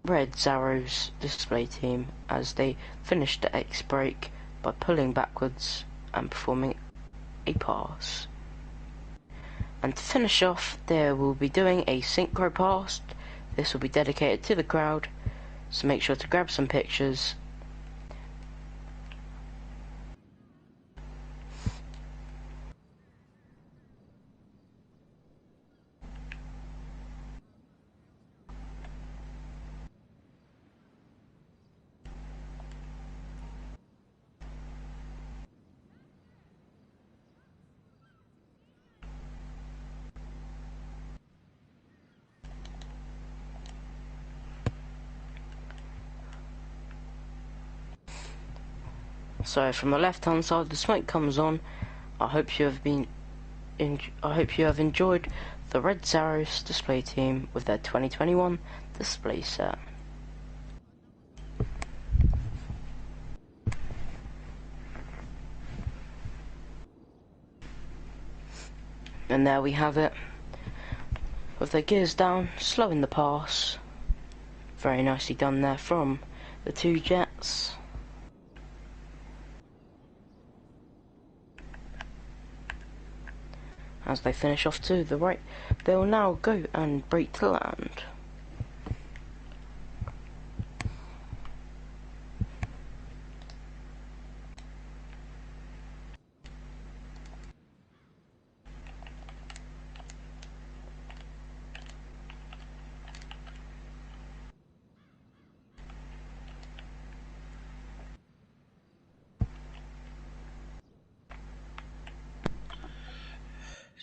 Speaker 3: Red Zarrows display team as they finish the X-Brake by pulling backwards and performing a pass. And to finish off, they will be doing a Synchro pass. This will be dedicated to the crowd, so make sure to grab some pictures. So from the left hand side the smoke comes on. I hope you have enjoyed the Red Zarrows display team with their 2021 display set. And there we have it, with their gears down, slowing the pass. Very nicely done there from the two jets. As they finish off to the right, they will now go and brake to land.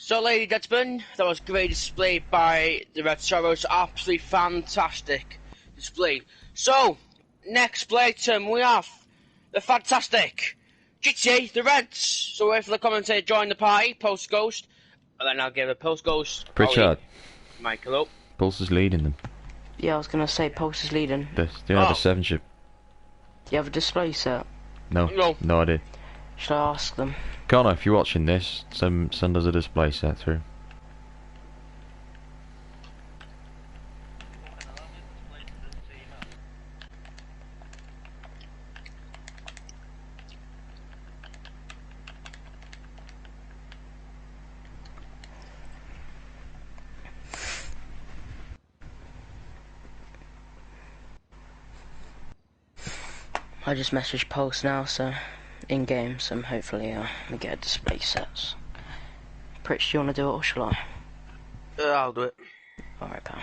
Speaker 5: So, ladies and gentlemen, that was a great display by the Red Zarrows. Absolutely fantastic display. So, next play term we have the fantastic GTA, the Reds. So, wait for the commentator join the party, Post Ghost, and then I'll give a Post Ghost.
Speaker 1: Pritchard.
Speaker 5: Michael up.
Speaker 1: Pulse is leading them.
Speaker 3: Yeah, I was gonna say Pulse is leading.
Speaker 1: Do you have a 7 ship?
Speaker 3: Do you have a display set?
Speaker 1: No. No idea.
Speaker 3: Should I ask them?
Speaker 1: Connor, if you're watching this, send us a display set through.
Speaker 3: I just messaged Pulse now, so in game, so hopefully we get a display set. Pritch, do you want to do it or shall I?
Speaker 5: I'll do it.
Speaker 3: Alright, pal.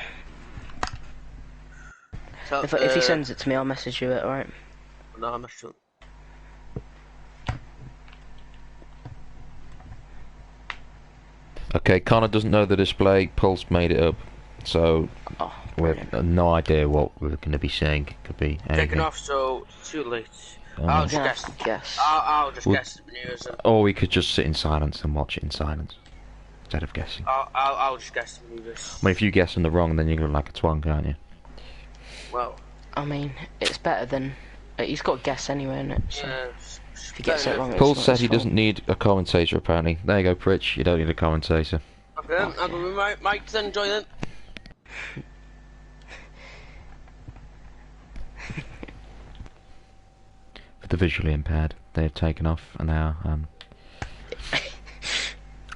Speaker 5: So,
Speaker 3: If he sends it to me, I'll message you it, alright?
Speaker 5: No, I'm not sure.
Speaker 1: Okay, Connor doesn't know the display. Pulse made it up, so
Speaker 3: Oh,
Speaker 1: we have no idea what we're going to be saying. It could be anything.
Speaker 5: Taking off, so it's too late.
Speaker 1: Oh.
Speaker 5: I'll
Speaker 3: I'm
Speaker 5: just
Speaker 3: gonna
Speaker 5: guess.
Speaker 3: have to guess.
Speaker 5: I'll just
Speaker 1: Well-
Speaker 5: guess the news. And
Speaker 1: Or we could just sit in silence and watch it in silence instead of guessing.
Speaker 5: I'll just guess the news.
Speaker 1: I mean, if you guess in the wrong, then you look like a twang, can't you?
Speaker 5: Well,
Speaker 3: I mean, it's better than... he's got to guess anyway, innit? So
Speaker 5: yeah.
Speaker 3: if he gets it wrong, it's
Speaker 1: Paul
Speaker 3: not
Speaker 1: said
Speaker 3: his
Speaker 1: he
Speaker 3: fault.
Speaker 1: doesn't need a commentator, apparently. There you go, Pritch. You don't need a commentator.
Speaker 5: Okay, I'll go with my Mike then, join in.
Speaker 1: For the visually impaired, they have taken off and now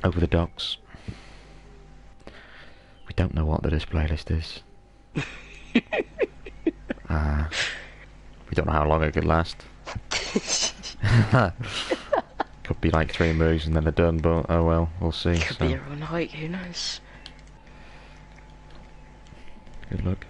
Speaker 1: over the docks. We don't know what the display list is. We don't know how long it could last. Could be like 3 moves and then they're done, but oh well, we'll see.
Speaker 3: Could
Speaker 1: So,
Speaker 3: be a run height, who knows?
Speaker 1: good luck.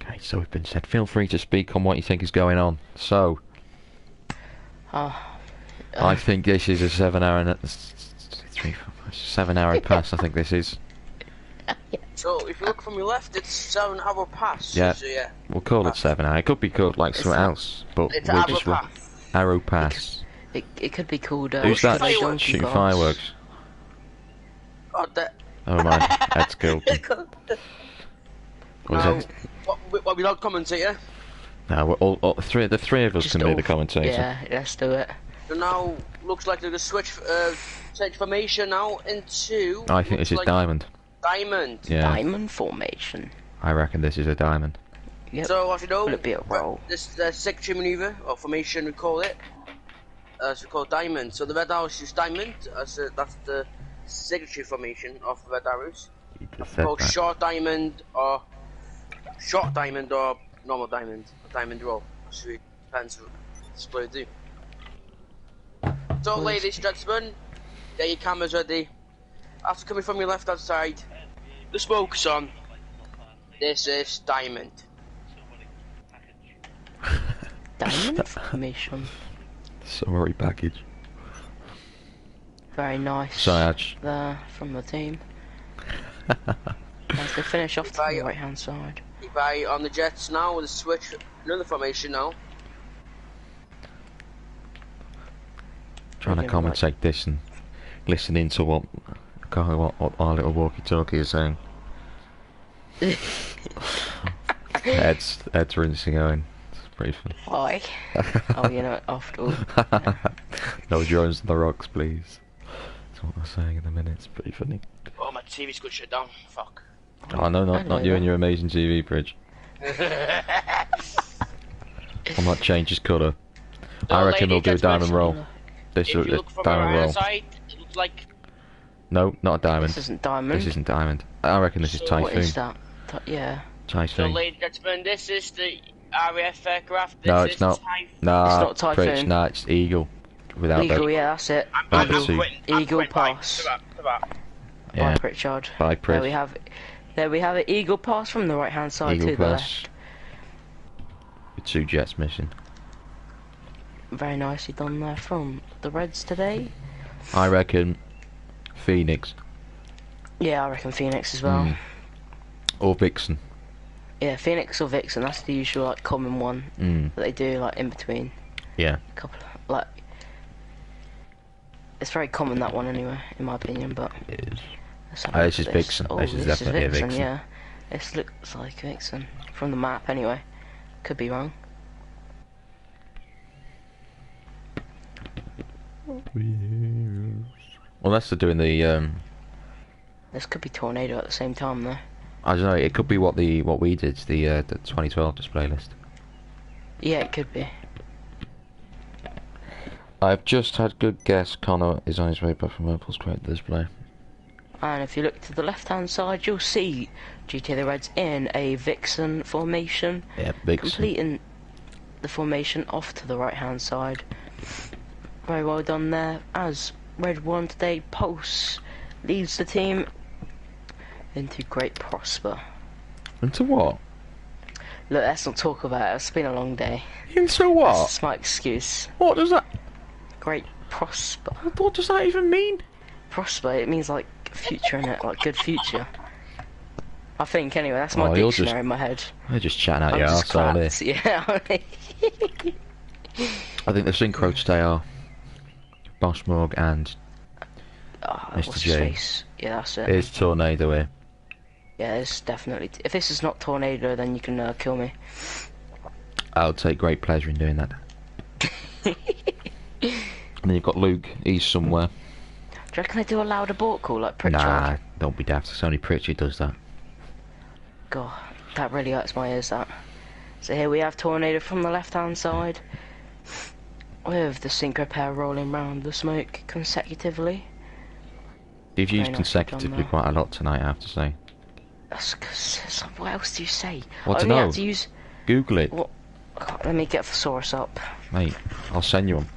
Speaker 1: Okay, so we've been said, feel free to speak on what you think is going on. So, I think this is a 7 hour and 7 hour pass. I think this is.
Speaker 5: So if you look from your left, it's 7 hour pass.
Speaker 1: Yeah.
Speaker 5: So yeah.
Speaker 1: We'll call it 7 hour. It could be called like something else, but
Speaker 5: It's
Speaker 1: we'll
Speaker 5: arrow
Speaker 1: just
Speaker 5: pass.
Speaker 1: arrow pass.
Speaker 3: It could be called...
Speaker 1: Who's that
Speaker 5: fireworks.
Speaker 3: Donkey
Speaker 1: shooting
Speaker 3: Pass.
Speaker 1: fireworks?
Speaker 5: Oh, that.
Speaker 1: Oh my, that's killed. Was
Speaker 5: Now,
Speaker 1: it?
Speaker 5: what we don't commentator.
Speaker 1: No, the three of us
Speaker 3: Just
Speaker 1: can be
Speaker 3: all-
Speaker 1: the commentator.
Speaker 3: Yeah, let's do it.
Speaker 5: So now looks like they're gonna switch formation now into.
Speaker 1: I think this is
Speaker 5: looks like
Speaker 1: diamond.
Speaker 5: Diamond.
Speaker 1: Yeah,
Speaker 3: Diamond formation.
Speaker 1: I reckon this is a diamond.
Speaker 3: Yep.
Speaker 5: So as you know,
Speaker 3: Will it be a roll?
Speaker 5: this is the signature maneuver or formation we call it. As we call it diamond. So the red arrows use diamond. That's the signature formation of the red arrows.
Speaker 1: You just said
Speaker 5: Called
Speaker 1: that.
Speaker 5: short diamond or normal diamond or diamond roll. So it depends what you do. So ladies and gentlemen, get your cameras ready. After coming from your left hand side, the smoke's on. This is diamond.
Speaker 3: Diamond formation.
Speaker 1: Summary package.
Speaker 3: Very nice.
Speaker 1: Sarge.
Speaker 3: There, from the team. As they finish off to the right hand side.
Speaker 5: Keep eye on the Jets now with a switch, another formation now.
Speaker 1: Trying to
Speaker 3: Brilliant,
Speaker 1: commentate this and listening to what our little walkie-talkie is saying. Ed's rinsing going. It's pretty funny.
Speaker 3: Hi. Oh, you know, after all.
Speaker 1: No drones on the rocks, please. That's what we're saying in a minute. It's pretty funny.
Speaker 5: Oh, my TV's got shut down. Fuck.
Speaker 1: Oh no, not you and your amazing TV bridge. I might change his colour. I reckon they'll do a diamond roll.
Speaker 5: If you look from the
Speaker 1: diamond
Speaker 5: right
Speaker 1: roll.
Speaker 5: side, it looks like...
Speaker 1: No, not a diamond.
Speaker 3: This isn't diamond.
Speaker 1: This isn't diamond. I reckon this is
Speaker 5: So
Speaker 1: Typhoon.
Speaker 3: What is that? Yeah.
Speaker 5: So,
Speaker 1: Typhoon.
Speaker 5: ladies and gentlemen, this is the RAF aircraft. This
Speaker 1: No,
Speaker 5: is
Speaker 1: it's not.
Speaker 5: Typhoon.
Speaker 1: Nah,
Speaker 3: It's not Typhoon.
Speaker 1: Pritch, nah, it's Eagle. Without
Speaker 3: Eagle,
Speaker 1: that.
Speaker 3: yeah, that's it.
Speaker 5: I'm
Speaker 1: Vespucci.
Speaker 5: quitting. I'm
Speaker 3: Eagle
Speaker 5: quitting. Bye.
Speaker 3: pass.
Speaker 5: Bye-bye.
Speaker 1: Yeah.
Speaker 3: By Pritchard.
Speaker 1: By
Speaker 3: There we
Speaker 1: Pritch.
Speaker 3: have it. There we have it. Eagle pass from the right hand side
Speaker 1: Eagle
Speaker 3: to the
Speaker 1: pass.
Speaker 3: left.
Speaker 1: With 2 jets missing.
Speaker 3: Very nicely done there from the Reds today.
Speaker 1: I reckon Phoenix.
Speaker 3: Yeah, I reckon Phoenix as well.
Speaker 1: Or Vixen.
Speaker 3: Yeah, Phoenix or Vixen. That's the usual like common one that they do like in between.
Speaker 1: Yeah.
Speaker 3: A couple like. It's very common that one anyway, in my opinion. But
Speaker 1: It is.
Speaker 3: let's have a look
Speaker 1: This is
Speaker 3: at
Speaker 1: Vixen.
Speaker 3: Oh,
Speaker 1: This is definitely a Vixen.
Speaker 3: Yeah, this looks like Vixen from the map anyway. Could be wrong.
Speaker 1: Unless they're doing the
Speaker 3: This could be Tornado at the same time though.
Speaker 1: I don't know, it could be what we did, the 2012 display list.
Speaker 3: Yeah, it could be.
Speaker 1: I've just had good guess. Connor is on his way back from Liverpool's great display.
Speaker 3: And if you look to the left hand side, you'll see GT the Reds in a Vixen formation,
Speaker 1: Yeah, Vixen.
Speaker 3: completing the formation off to the right hand side. Very well done there, as Red One today Pulse leads the team into great prosper.
Speaker 1: Into what?
Speaker 3: Look, let's not talk about it, it's been a long day.
Speaker 1: Into what?
Speaker 3: That's my excuse.
Speaker 1: What does that?
Speaker 3: Great prosper.
Speaker 1: What does that even mean?
Speaker 3: Prosper, it means like future in it, like good future. I think anyway, that's my
Speaker 1: Oh, you're
Speaker 3: dictionary
Speaker 1: just-
Speaker 3: in my head.
Speaker 1: They're just chatting out
Speaker 3: I'm
Speaker 1: your
Speaker 3: just
Speaker 1: arse, aren't
Speaker 3: clapped, yeah.
Speaker 1: I think the synchro today are Boss Morg and
Speaker 3: Oh,
Speaker 1: Mr.
Speaker 3: what's
Speaker 1: J.
Speaker 3: his face? Yeah, that's it.
Speaker 1: here's Tornado here.
Speaker 3: Yeah, it's definitely. If this is not Tornado, then you can kill me.
Speaker 1: I'll take great pleasure in doing that. And then you've got Luke, he's somewhere.
Speaker 3: Do you reckon they do a louder board call like Pritchard?
Speaker 1: Nah, don't be daft, it's only Pritch who does that.
Speaker 3: God, that really hurts my ears, that. So here we have Tornado from the left-hand side, with the synchro pair rolling round the smoke consecutively.
Speaker 1: You've
Speaker 3: Very
Speaker 1: used
Speaker 3: nicely
Speaker 1: consecutively
Speaker 3: done
Speaker 1: quite a lot tonight, I have to say.
Speaker 3: That's 'cause what else do you say?
Speaker 1: What
Speaker 3: I
Speaker 1: to
Speaker 3: only
Speaker 1: know?
Speaker 3: have to use.
Speaker 1: Google it,
Speaker 3: What? Let me get Thesaurus up.
Speaker 1: mate. I'll send you one.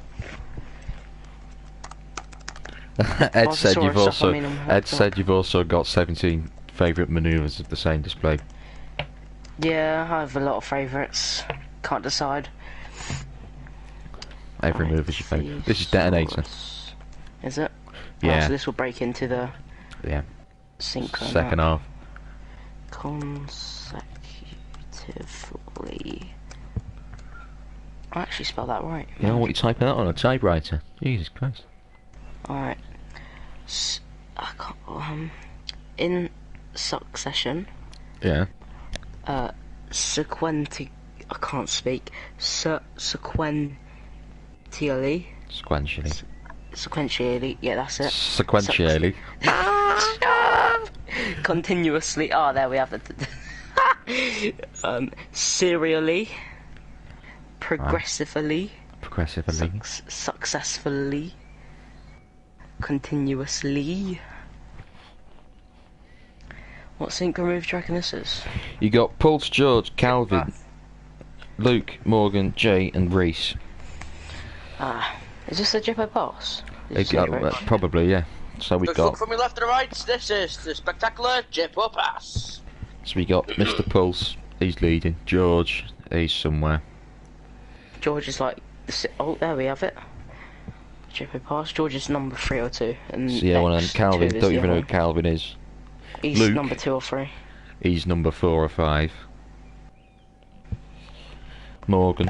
Speaker 1: Ed
Speaker 3: By
Speaker 1: said you've
Speaker 3: thesaurus stuff, I
Speaker 1: also
Speaker 3: mean on
Speaker 1: Ed
Speaker 3: laptop.
Speaker 1: said you've also got 17 favourite manoeuvres of the same display.
Speaker 3: Yeah, I have a lot of favourites. Can't decide.
Speaker 1: Every
Speaker 3: Right,
Speaker 1: move is your favourite. This is detonator.
Speaker 3: Thesaurus. Is it?
Speaker 1: Yeah.
Speaker 3: Oh, so this will break into the
Speaker 1: Yeah.
Speaker 3: synchro.
Speaker 1: Second half.
Speaker 3: Consecutively. I actually spelled that right.
Speaker 1: You know what you're typing that on a typewriter? Jesus Christ.
Speaker 3: Alright. In succession,
Speaker 1: Yeah.
Speaker 3: sequenti. I can't speak. Sequentially.
Speaker 1: Sequentially.
Speaker 3: Sequentially. Yeah, that's it.
Speaker 1: Sequentially.
Speaker 3: Continuously. Oh, there we have it. Serially. Progressively.
Speaker 1: Progressively.
Speaker 3: Successfully. Continuously. What synchro move do you reckon this is?
Speaker 1: You got Pulse, George, Calvin, Luke, Morgan, Jay, and Reese.
Speaker 3: Is this the Jippo pass? This is
Speaker 1: Probably, yeah. So we've
Speaker 5: Just look
Speaker 1: got
Speaker 5: from your left to the right. This is the spectacular Jippo Pass.
Speaker 1: Mr. Pulse, he's leading. George, he's somewhere.
Speaker 3: George is like. Oh, there we have it. Jippo pass. George is number 3 or 2. And
Speaker 1: So yeah, well, and
Speaker 3: next
Speaker 1: Calvin,
Speaker 3: to is
Speaker 1: don't
Speaker 3: the
Speaker 1: even know
Speaker 3: other
Speaker 1: who Calvin is.
Speaker 3: one. He's
Speaker 1: Luke.
Speaker 3: number 2 or 3.
Speaker 1: He's number 4 or 5. Morgan,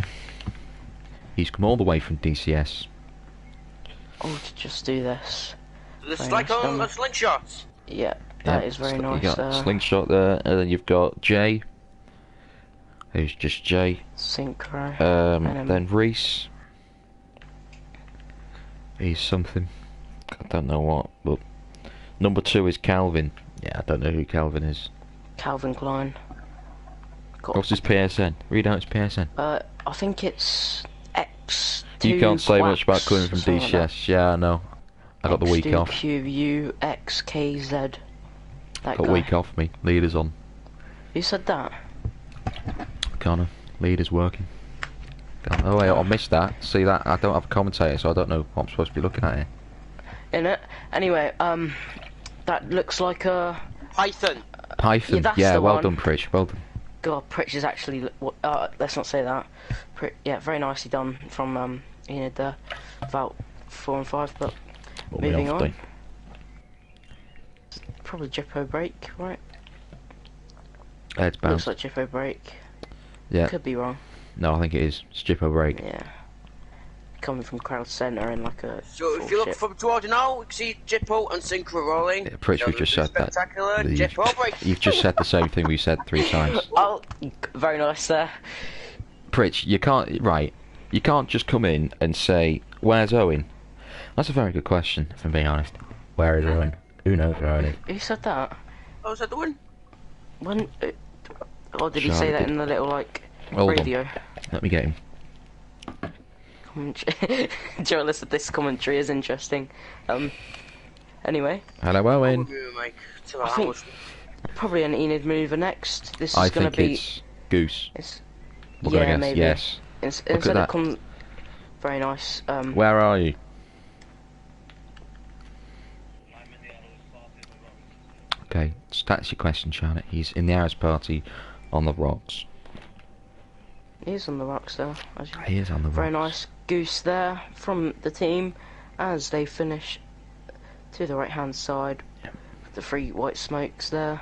Speaker 1: he's come all the way from DCS.
Speaker 3: Oh, to just do this.
Speaker 5: This is
Speaker 3: Very
Speaker 5: like
Speaker 3: nice
Speaker 5: on
Speaker 3: done.
Speaker 5: a slingshot.
Speaker 3: Yeah, that is very nice.
Speaker 1: You got Slingshot there, and then you've got Jay, who's just Jay.
Speaker 3: Synchro.
Speaker 1: Then Reese, he's something. I don't know what, but number 2 is Calvin. Yeah, I don't know who Calvin is.
Speaker 3: Calvin Klein.
Speaker 1: What's his PSN? Read out his PSN.
Speaker 3: I think it's X2.
Speaker 1: You can't say much about
Speaker 3: Quacks,
Speaker 1: coming from
Speaker 3: something like that.
Speaker 1: DCS. Yeah, I know. I got the week off.
Speaker 3: X2QUXKZ. That
Speaker 1: Got
Speaker 3: guy.
Speaker 1: week off me. Leader's on.
Speaker 3: Who said that?
Speaker 1: Connor. Leader's working. Oh wait, I missed that. See that? I don't have a commentator, so I don't know what I'm supposed to be looking at here.
Speaker 3: In it. Anyway, that looks like a
Speaker 5: Python.
Speaker 1: Python.
Speaker 3: Yeah, that's
Speaker 1: Yeah,
Speaker 3: the
Speaker 1: well
Speaker 3: one.
Speaker 1: done, Pritch. Well done.
Speaker 3: God, Pritch is actually. Let's not say that. Yeah, very nicely done from Enid there. About 4 and 5, but
Speaker 1: What we
Speaker 3: moving
Speaker 1: off
Speaker 3: on.
Speaker 1: to?
Speaker 3: Probably Jippo break, right?
Speaker 1: It's bounced.
Speaker 3: Looks like Jippo break.
Speaker 1: Yeah.
Speaker 3: Could be wrong.
Speaker 1: No, I think it is. It's Jippo break.
Speaker 3: Yeah. Coming from crowd centre in like a.
Speaker 5: So if you look from towards now, we can see Jippo and Synchro rolling.
Speaker 1: Yeah, Pritch, we just said that.
Speaker 5: Spectacular.
Speaker 1: You've-
Speaker 5: Jippo break.
Speaker 1: You've just said the same thing we said 3 times.
Speaker 3: Oh, very nice there.
Speaker 1: Pritch, you can't. Right. You can't just come in and say, "Where's Owen?" That's a very good question, if I'm being honest. Where is Owen? Who knows where Owen is?
Speaker 3: Who said that?
Speaker 5: How's that doing?
Speaker 3: When? Or did he
Speaker 1: Charlotte
Speaker 3: say that
Speaker 1: did.
Speaker 3: in the little like
Speaker 1: Hold on.
Speaker 3: radio?
Speaker 1: Let me get him.
Speaker 3: Joe listed this commentary is interesting. Anyway,
Speaker 1: Hello, Owen.
Speaker 5: Mike.
Speaker 3: I think probably an Enid maneuver next. This is
Speaker 1: I
Speaker 3: gonna
Speaker 1: think
Speaker 3: be.
Speaker 1: it's Goose.
Speaker 3: It's,
Speaker 1: We're gonna
Speaker 3: yeah,
Speaker 1: guess.
Speaker 3: maybe.
Speaker 1: Yes.
Speaker 3: Instead
Speaker 1: that.
Speaker 3: of very nice.
Speaker 1: Where are you? Okay, so that's your question, Charlotte. He's in the Harris party on the rocks.
Speaker 3: He is on the rocks there. As you,
Speaker 1: He is on the
Speaker 3: very
Speaker 1: rocks.
Speaker 3: nice goose there from the team as they finish to the right hand side. The 3 white smokes there.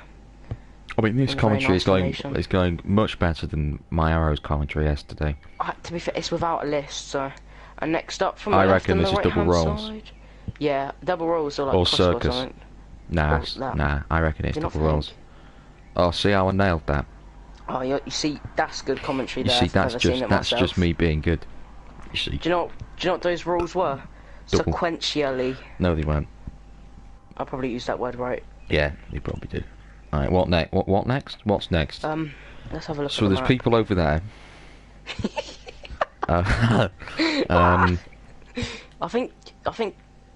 Speaker 1: I mean, this
Speaker 3: in a very
Speaker 1: commentary
Speaker 3: nice formation.
Speaker 1: is going much better than my Arrow's commentary yesterday.
Speaker 3: To be fair, it's without a list, so. And next up from
Speaker 1: I
Speaker 3: the left
Speaker 1: reckon
Speaker 3: and
Speaker 1: this
Speaker 3: the
Speaker 1: is double
Speaker 3: right-hand
Speaker 1: rolls.
Speaker 3: side. Yeah, double rolls or like
Speaker 1: Or
Speaker 3: crossbow
Speaker 1: circus.
Speaker 3: something.
Speaker 1: Nah,
Speaker 3: Or that.
Speaker 1: nah. I reckon it's
Speaker 3: Do you not
Speaker 1: double rolls.
Speaker 3: think?
Speaker 1: Oh, see how I nailed that.
Speaker 3: Oh, you see, that's good commentary
Speaker 1: You
Speaker 3: there.
Speaker 1: see,
Speaker 3: I've never seen it
Speaker 1: that's
Speaker 3: myself.
Speaker 1: just me being good. You see?
Speaker 3: Do you know what those rules were?
Speaker 1: Double.
Speaker 3: Sequentially.
Speaker 1: No, they weren't.
Speaker 3: I probably used that word right.
Speaker 1: Yeah, they probably did. All right, what next? What next? What's next?
Speaker 3: Let's have a look.
Speaker 1: So
Speaker 3: at the
Speaker 1: there's
Speaker 3: map.
Speaker 1: people over there.
Speaker 3: I think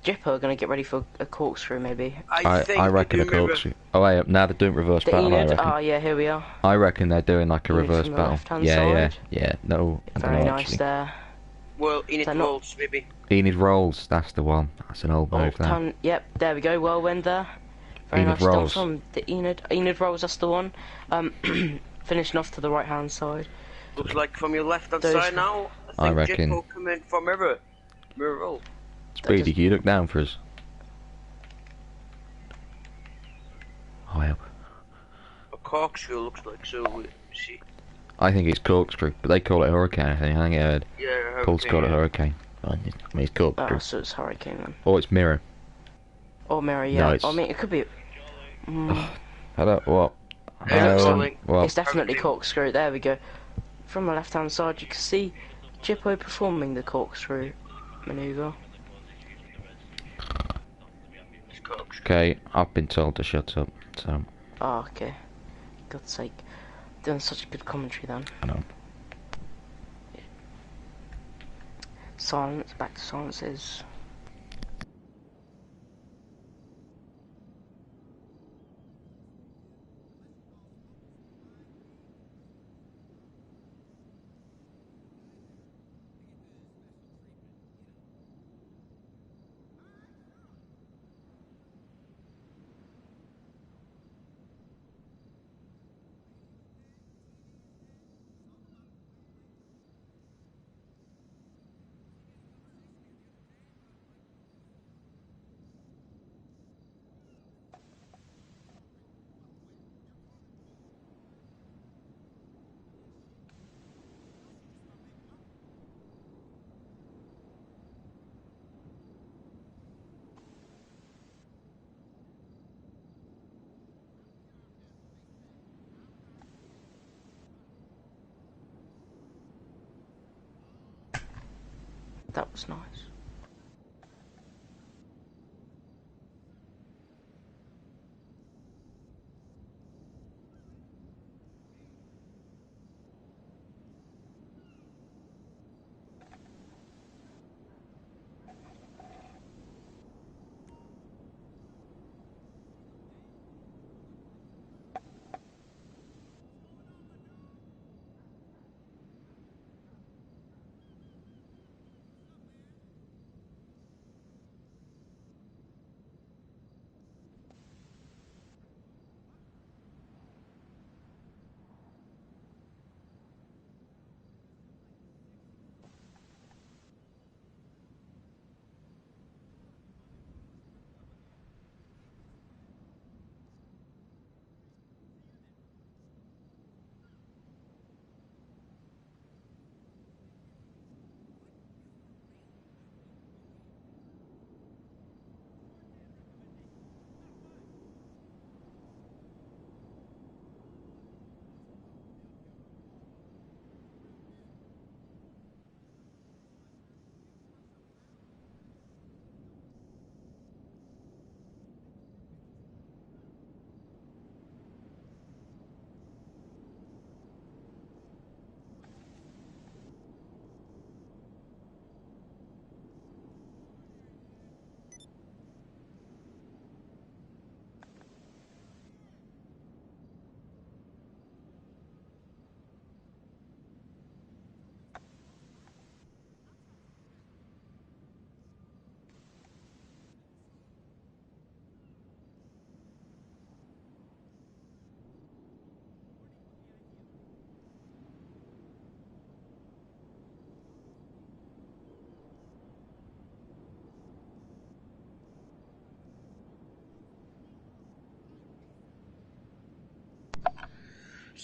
Speaker 3: Jippo are gonna get ready for a corkscrew maybe.
Speaker 1: I reckon a corkscrew. Oh wait, now they're doing reverse
Speaker 3: The
Speaker 1: battle. I
Speaker 3: Enid.
Speaker 1: reckon.
Speaker 3: Oh yeah, here we are.
Speaker 1: I reckon they're doing like a
Speaker 3: Enid
Speaker 1: reverse
Speaker 3: from the
Speaker 1: battle.
Speaker 3: left-hand
Speaker 1: Yeah,
Speaker 3: side.
Speaker 1: yeah. No, I don't
Speaker 3: Very
Speaker 1: know
Speaker 3: nice
Speaker 1: actually.
Speaker 3: there.
Speaker 5: Well, Enid
Speaker 3: They're not-
Speaker 5: rolls, maybe.
Speaker 1: Enid rolls. That's the one. That's an old move. There.
Speaker 3: Yep, there we go. Whirlwind there. Very
Speaker 1: Enid
Speaker 3: nice
Speaker 1: rolls.
Speaker 3: done from the Enid. Enid rolls. That's the one. Finishing off to the right hand side.
Speaker 5: Looks like from your left-hand
Speaker 3: Those-
Speaker 5: side now.
Speaker 1: I
Speaker 5: think
Speaker 1: reckon.
Speaker 5: Jippo coming from mirror roll.
Speaker 1: Speedy, can you look down for us? Oh, well.
Speaker 5: A corkscrew looks like, so we see.
Speaker 1: I think it's corkscrew, but they call it hurricane. I think I heard.
Speaker 5: Yeah,
Speaker 1: Colts call it hurricane. I mean, it's corkscrew.
Speaker 3: Oh, so it's Hurricane then.
Speaker 1: Oh, it's mirror.
Speaker 3: Or Mirror, yeah.
Speaker 1: No, it's-
Speaker 3: I mean, it could be.
Speaker 1: Hello, what?
Speaker 5: Hello,
Speaker 1: Hello,
Speaker 5: something.
Speaker 1: what?
Speaker 3: It's definitely corkscrew. There we go. From the left hand side, you can see Jippo performing the corkscrew maneuver.
Speaker 5: It's corkscrew.
Speaker 1: Okay, I've been told to shut up, so
Speaker 3: Oh, okay. God's sake. Doing such a good commentary then.
Speaker 1: I know.
Speaker 3: Silence, back to silences. That was nice.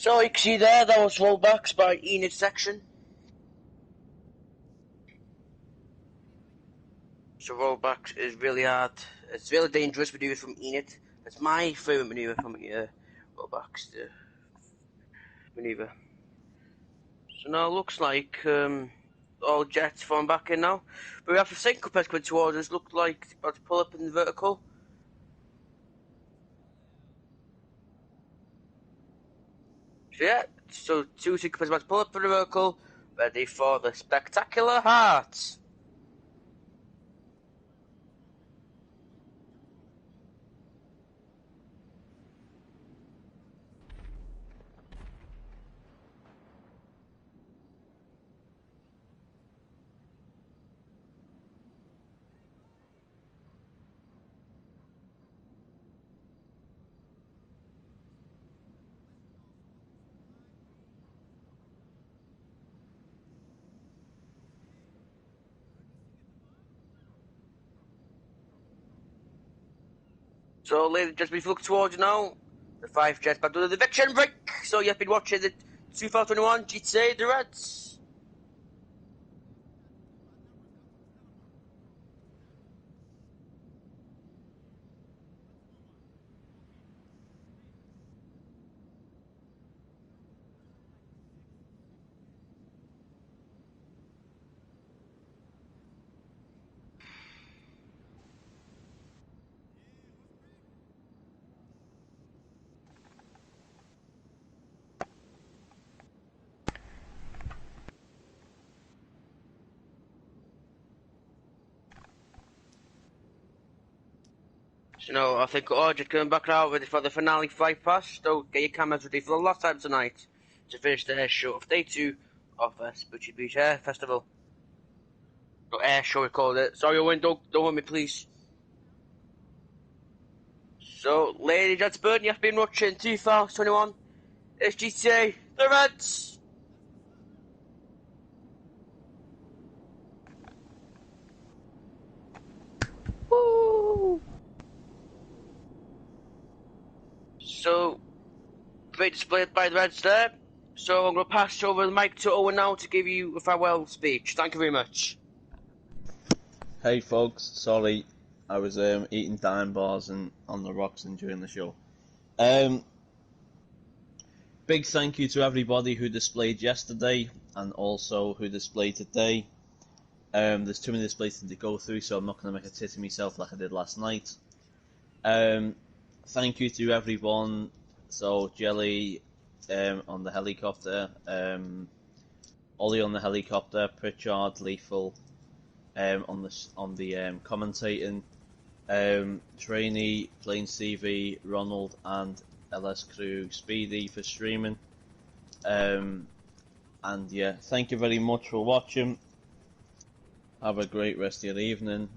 Speaker 5: So you can see there, that was rollbacks by Enid section. So rollbacks is really hard. It's really dangerous manoeuvre from Enid. That's my favourite manoeuvre from rollbacks manoeuvre. So now it looks like all jets falling back in now. But we have a syncope coming towards us. Look like it's about to pull up in the vertical. So yeah, so two syncopes about to pull up in the vertical. Ready for the spectacular hearts. So, ladies and gentlemen, if you look towards you now, the 5 jets back to the eviction break. So, you've been watching the 2021 GTA The Reds. So, I think all just coming back now, ready for the finale flight pass. So, get your cameras ready for the last time tonight to finish the air show of day 2 of Vespucci Beach Air Festival. No, air show we called it. Sorry, Owen, don't hurt me, please. So, ladies and gentlemen, you've been watching 2021. It's GTA The Reds. Woo! So, great display by the Reds there. So I'm going to pass over the mic to Owen now to give you a farewell speech. Thank you very much.
Speaker 2: Hey folks, sorry, I was eating dime bars and on the rocks and during the show. Big thank you to everybody who displayed yesterday and also who displayed today. There's too many displays to go through, so I'm not going to make a tit of myself like I did last night. Thank you to everyone. So Jelly on the helicopter, Ollie on the helicopter, Pritchard, Lethal on the commentating, Trainee, Plain CV, Ronald, and LS Crew, Speedy for streaming. And yeah, thank you very much for watching. Have a great rest of your evening.